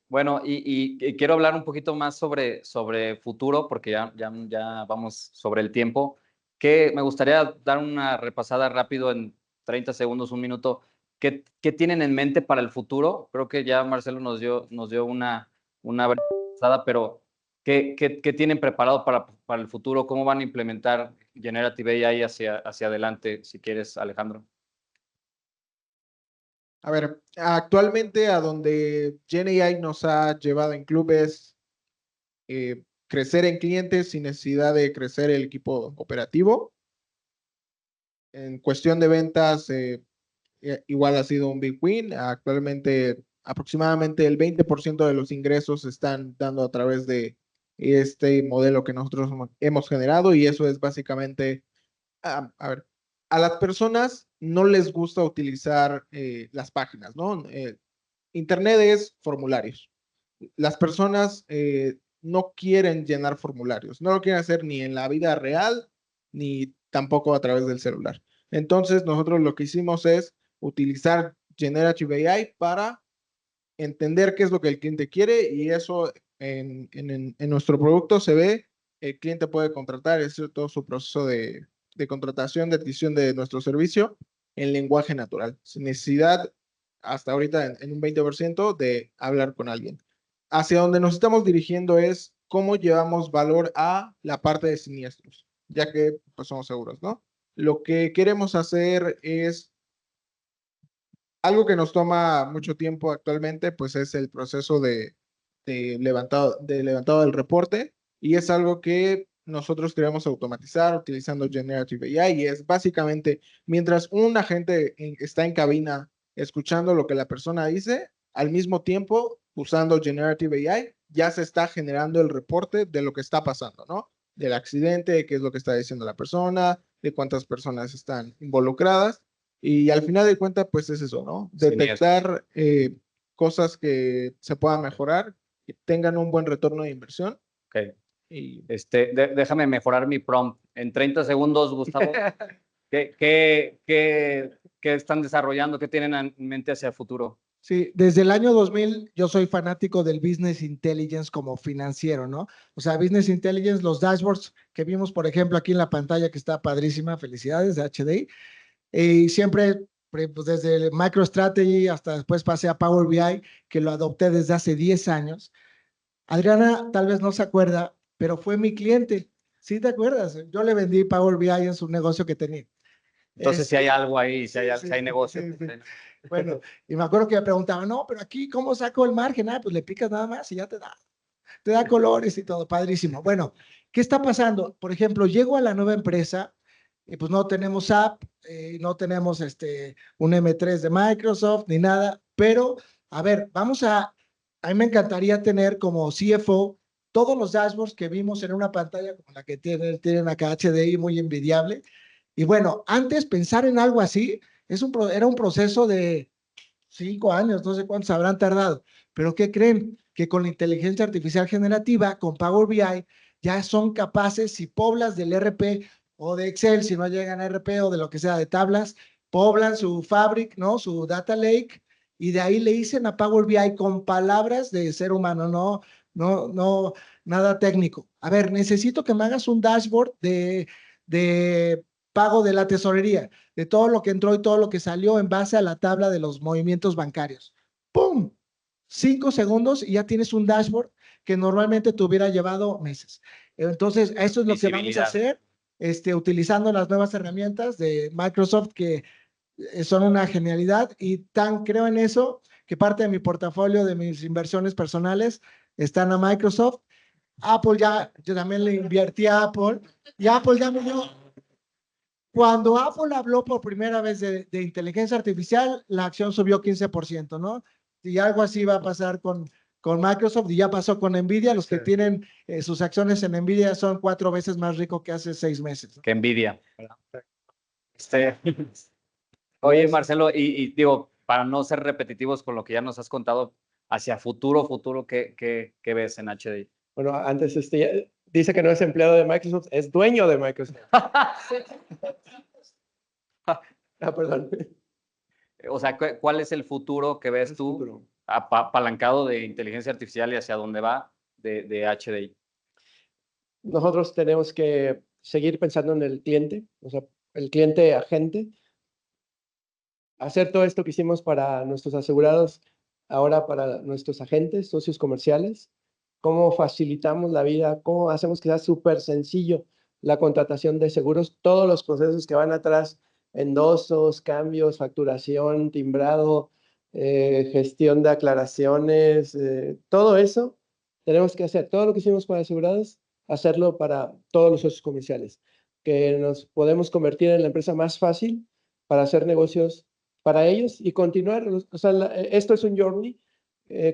Bueno, y quiero hablar un poquito más sobre futuro, porque ya vamos sobre el tiempo. Que me gustaría dar una repasada rápido en 30 segundos, un minuto. ¿Qué tienen en mente para el futuro? Creo que ya Marcelo nos dio una repasada, pero ¿qué tienen preparado para el futuro? ¿Cómo van a implementar Generative AI hacia adelante? Si quieres, Alejandro. A ver, actualmente a donde GenAI nos ha llevado en Club es crecer en clientes sin necesidad de crecer el equipo operativo. En cuestión de ventas, igual ha sido un big win. Actualmente aproximadamente el 20% de los ingresos se están dando a través de este modelo que nosotros hemos generado y eso es básicamente, a ver, a las personas no les gusta utilizar las páginas, ¿no? Internet es formularios. Las personas no quieren llenar formularios, no lo quieren hacer ni en la vida real, ni tampoco a través del celular. Entonces, nosotros lo que hicimos es utilizar Generative AI para entender qué es lo que el cliente quiere y eso en nuestro producto se ve, el cliente puede contratar, es todo su proceso de contratación, de adquisición de nuestro servicio en lenguaje natural, sin necesidad hasta ahorita en un 20% de hablar con alguien. Hacia donde nos estamos dirigiendo es cómo llevamos valor a la parte de siniestros, ya que pues, somos seguros, ¿no? Lo que queremos hacer es algo que nos toma mucho tiempo actualmente, pues es el proceso de levantado del reporte y es algo que nosotros queremos automatizar utilizando Generative AI y es básicamente mientras un agente está en cabina escuchando lo que la persona dice, al mismo tiempo usando Generative AI ya se está generando el reporte de lo que está pasando, ¿no? Del accidente, de qué es lo que está diciendo la persona, de cuántas personas están involucradas. Y al final de cuentas, pues es eso, ¿no? Detectar cosas que se puedan mejorar, que tengan un buen retorno de inversión. Ok. Y Déjame mejorar mi prompt. En 30 segundos, Gustavo, ¿qué están desarrollando? ¿Qué tienen en mente hacia el futuro? Sí, desde el año 2000 yo soy fanático del Business Intelligence como financiero, ¿no? O sea, Business Intelligence, los dashboards que vimos, por ejemplo, aquí en la pantalla que está padrísima, felicidades de HDI. Y siempre, pues desde MicroStrategy hasta después pasé a Power BI, que lo adopté desde hace 10 años. Adriana tal vez no se acuerda, pero fue mi cliente. ¿Sí te acuerdas? Yo le vendí Power BI en su negocio que tenía. Entonces, si hay algo ahí, si hay negocio. Sí, sí. Bueno, y me acuerdo que me preguntaba, no, pero aquí, ¿cómo saco el margen? Ah, pues le picas nada más y ya te da colores y todo, padrísimo. Bueno, ¿qué está pasando? Por ejemplo, llego a la nueva empresa y pues no tenemos app, no tenemos un M3 de Microsoft ni nada, pero a ver, a mí me encantaría tener como CFO todos los dashboards que vimos en una pantalla como la que tienen acá HDI, muy envidiable. Y bueno, antes pensar en algo así era un proceso de 5 años, no sé cuántos habrán tardado, pero ¿qué creen? Que con la inteligencia artificial generativa, con Power BI, ya son capaces, si poblas del RP o de Excel, si no llegan a RP o de lo que sea, de tablas, poblan su Fabric, ¿no? Su Data Lake, y de ahí le dicen a Power BI con palabras de ser humano, no, nada técnico. A ver, necesito que me hagas un dashboard de pago de la tesorería, de todo lo que entró y todo lo que salió en base a la tabla de los movimientos bancarios. ¡Pum! 5 segundos y ya tienes un dashboard que normalmente te hubiera llevado meses. Entonces, eso es lo que vamos a hacer, utilizando las nuevas herramientas de Microsoft que son una genialidad y creo en eso que parte de mi portafolio, de mis inversiones personales, están a Microsoft. Apple yo también le invertí a Apple y Apple ya me dio. Cuando Apple habló por primera vez de inteligencia artificial, la acción subió 15%, ¿no? Y algo así va a pasar con con Microsoft y ya pasó con Nvidia. Los que tienen sus acciones en Nvidia son 4 veces más ricos que hace 6 meses. Que envidia. Oye, Marcelo, y digo, para no ser repetitivos con lo que ya nos has contado, hacia futuro, ¿qué ves en HDI? Bueno, antes dice que no es empleado de Microsoft, es dueño de Microsoft. Perdón. O sea, ¿cuál es el futuro que ves tú apalancado de inteligencia artificial y hacia dónde va de HDI? Nosotros tenemos que seguir pensando en el cliente, o sea, el cliente agente. Hacer todo esto que hicimos para nuestros asegurados, ahora para nuestros agentes, socios comerciales. Cómo facilitamos la vida, cómo hacemos que sea súper sencillo la contratación de seguros, todos los procesos que van atrás, endosos, cambios, facturación, timbrado, gestión de aclaraciones, todo eso tenemos que hacer. Todo lo que hicimos para asegurados, hacerlo para todos los socios comerciales, que nos podemos convertir en la empresa más fácil para hacer negocios para ellos y continuar. O sea, esto es un journey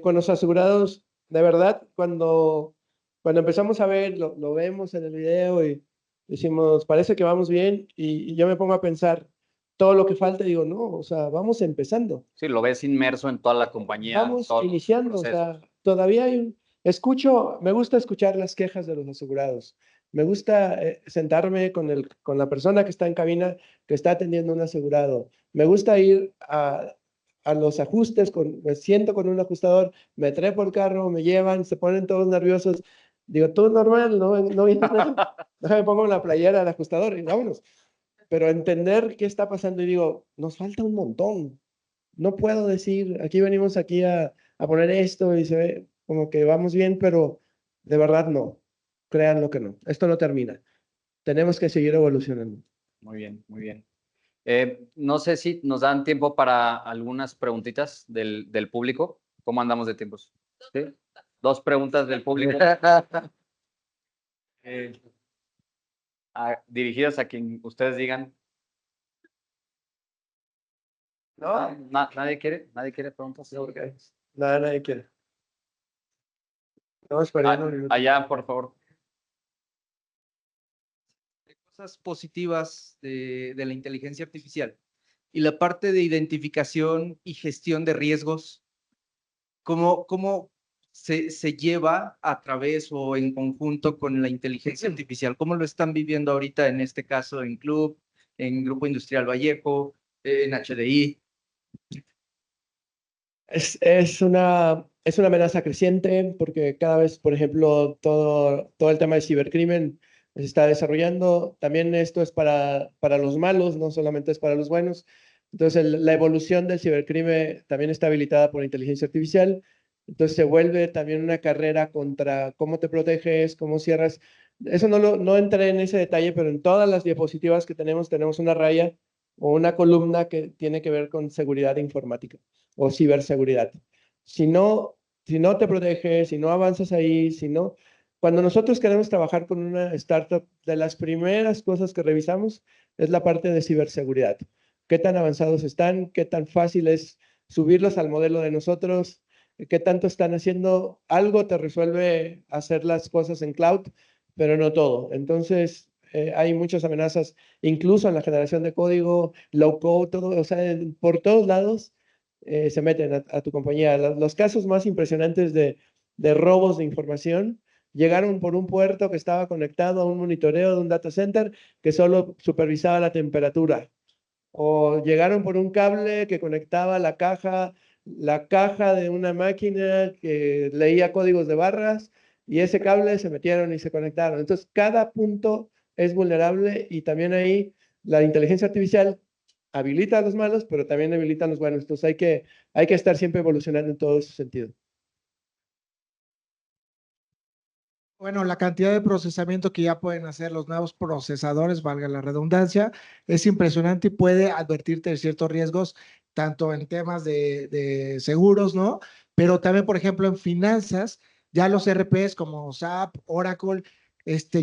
con los asegurados. De verdad, cuando empezamos a ver, lo vemos en el video y decimos, parece que vamos bien, y yo me pongo a pensar todo lo que falta y digo, no, o sea, vamos empezando. Sí, lo ves inmerso en toda la compañía. Vamos iniciando, o sea, todavía hay me gusta escuchar las quejas de los asegurados. Me gusta sentarme con la persona que está en cabina, que está atendiendo a un asegurado. Me gusta ir a los ajustes, me siento con un ajustador, me trepo el carro, me llevan, se ponen todos nerviosos. Digo, todo normal, no viene nada. Déjame pongo la playera al ajustador y vámonos. Pero entender qué está pasando y digo, nos falta un montón. No puedo decir, aquí venimos aquí a poner esto y se ve como que vamos bien, pero de verdad no. Créanlo que no. Esto no termina. Tenemos que seguir evolucionando. Muy bien, muy bien. No sé si nos dan tiempo para algunas preguntitas del público. ¿Cómo andamos de tiempos? ¿Sí? 2 preguntas del público. Dirigidas a quien ustedes digan. ¿No? ¿Nadie quiere? ¿Nadie quiere preguntas? Okay. Nadie quiere. Estamos esperando un minuto. Allá, por favor. Cosas positivas de la inteligencia artificial y la parte de identificación y gestión de riesgos, ¿cómo se lleva a través o en conjunto con la inteligencia artificial? ¿Cómo lo están viviendo ahorita en este caso en Club, en Grupo Industrial Vallejo, en HDI? Es una amenaza creciente porque cada vez, por ejemplo, todo el tema de cibercrimen se está desarrollando. También esto es para los malos, no solamente es para los buenos. Entonces, la evolución del cibercrimen también está habilitada por inteligencia artificial. Entonces, se vuelve también una carrera contra cómo te proteges, cómo cierras. Eso no entré en ese detalle, pero en todas las diapositivas que tenemos una raya o una columna que tiene que ver con seguridad informática o ciberseguridad. Si no te proteges, si no avanzas ahí, cuando nosotros queremos trabajar con una startup, de las primeras cosas que revisamos es la parte de ciberseguridad. ¿Qué tan avanzados están? ¿Qué tan fácil es subirlos al modelo de nosotros? ¿Qué tanto están haciendo? Algo te resuelve hacer las cosas en cloud, pero no todo. Entonces, hay muchas amenazas, incluso en la generación de código, low code, todo, o sea, por todos lados se meten a tu compañía. Los casos más impresionantes de robos de información llegaron por un puerto que estaba conectado a un monitoreo de un data center que solo supervisaba la temperatura. O llegaron por un cable que conectaba la caja de una máquina que leía códigos de barras y ese cable se metieron y se conectaron. Entonces, cada punto es vulnerable y también ahí la inteligencia artificial habilita a los malos, pero también habilita a los buenos. Entonces, hay que estar siempre evolucionando en todo ese sentido. Bueno, la cantidad de procesamiento que ya pueden hacer los nuevos procesadores, valga la redundancia, es impresionante y puede advertirte de ciertos riesgos, tanto en temas de seguros, ¿no? Pero también, por ejemplo, en finanzas, ya los ERPs como SAP, Oracle,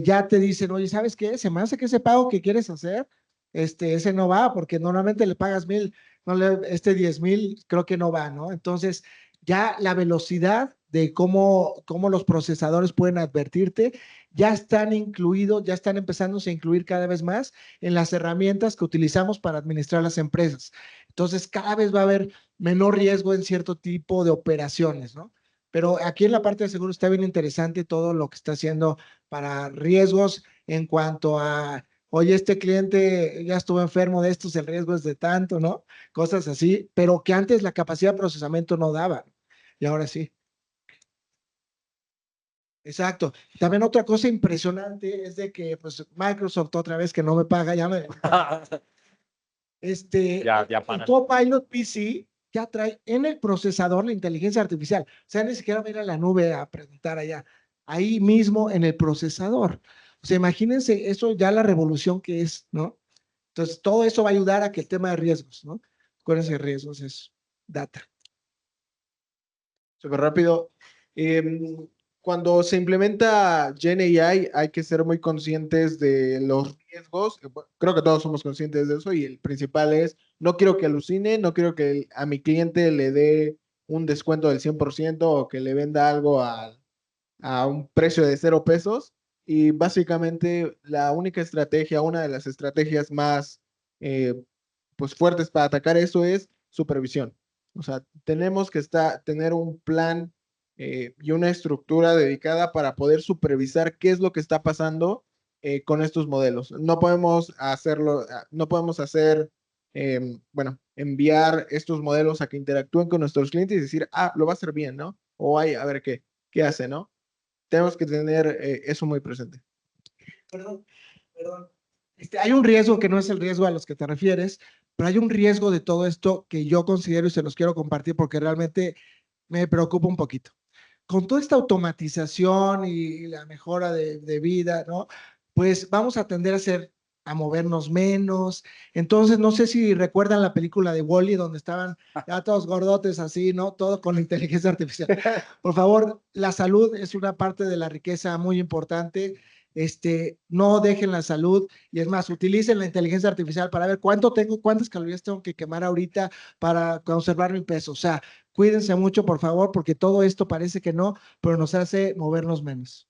ya te dicen, oye, ¿sabes qué? Se me hace que ese pago que quieres hacer, ese no va, porque normalmente le pagas 1,000, 10,000, creo que no va, ¿no? Entonces, ya la velocidad de cómo los procesadores pueden advertirte, ya están incluidos, ya están empezándose a incluir cada vez más en las herramientas que utilizamos para administrar las empresas. Entonces, cada vez va a haber menor riesgo en cierto tipo de operaciones, ¿no? Pero aquí en la parte de seguro está bien interesante todo lo que está haciendo para riesgos en cuanto a, oye, este cliente ya estuvo enfermo de estos, el riesgo es de tanto, ¿no? Cosas así, pero que antes la capacidad de procesamiento no daba. Y ahora sí. Exacto. También otra cosa impresionante es de que, pues, Microsoft otra vez que no me paga, ya me... Ya el Copilot PC ya trae en el procesador la inteligencia artificial. O sea, ni siquiera va a ir a la nube a preguntar allá. Ahí mismo en el procesador. O sea, imagínense eso ya la revolución que es, ¿no? Entonces, todo eso va a ayudar a que el tema de riesgos, ¿no? Acuérdense de riesgos, es data. Súper rápido. Cuando se implementa GenAI hay que ser muy conscientes de los riesgos. Creo que todos somos conscientes de eso y el principal es, no quiero que alucine, no quiero que a mi cliente le dé un descuento del 100% o que le venda algo a un precio de 0 pesos. Y básicamente la única estrategia, una de las estrategias más pues fuertes para atacar eso es supervisión. O sea, tenemos que tener un plan y una estructura dedicada para poder supervisar qué es lo que está pasando con estos modelos. No podemos hacerlo, no podemos hacer, bueno, enviar estos modelos a que interactúen con nuestros clientes y decir, ah, lo va a hacer bien, ¿no? O ay, a ver qué hace, ¿no? Tenemos que tener eso muy presente. Perdón. Hay un riesgo que no es el riesgo a los que te refieres, pero hay un riesgo de todo esto que yo considero y se los quiero compartir porque realmente me preocupa un poquito. Con toda esta automatización y la mejora de vida, ¿no? Pues vamos a tender a movernos menos. Entonces, no sé si recuerdan la película de Wall-E donde estaban ya todos gordotes así, ¿no? Todo con la inteligencia artificial. Por favor, la salud es una parte de la riqueza muy importante. No dejen la salud y es más, utilicen la inteligencia artificial para ver cuántas calorías tengo que quemar ahorita para conservar mi peso. O sea, cuídense mucho, por favor, porque todo esto parece que no, pero nos hace movernos menos.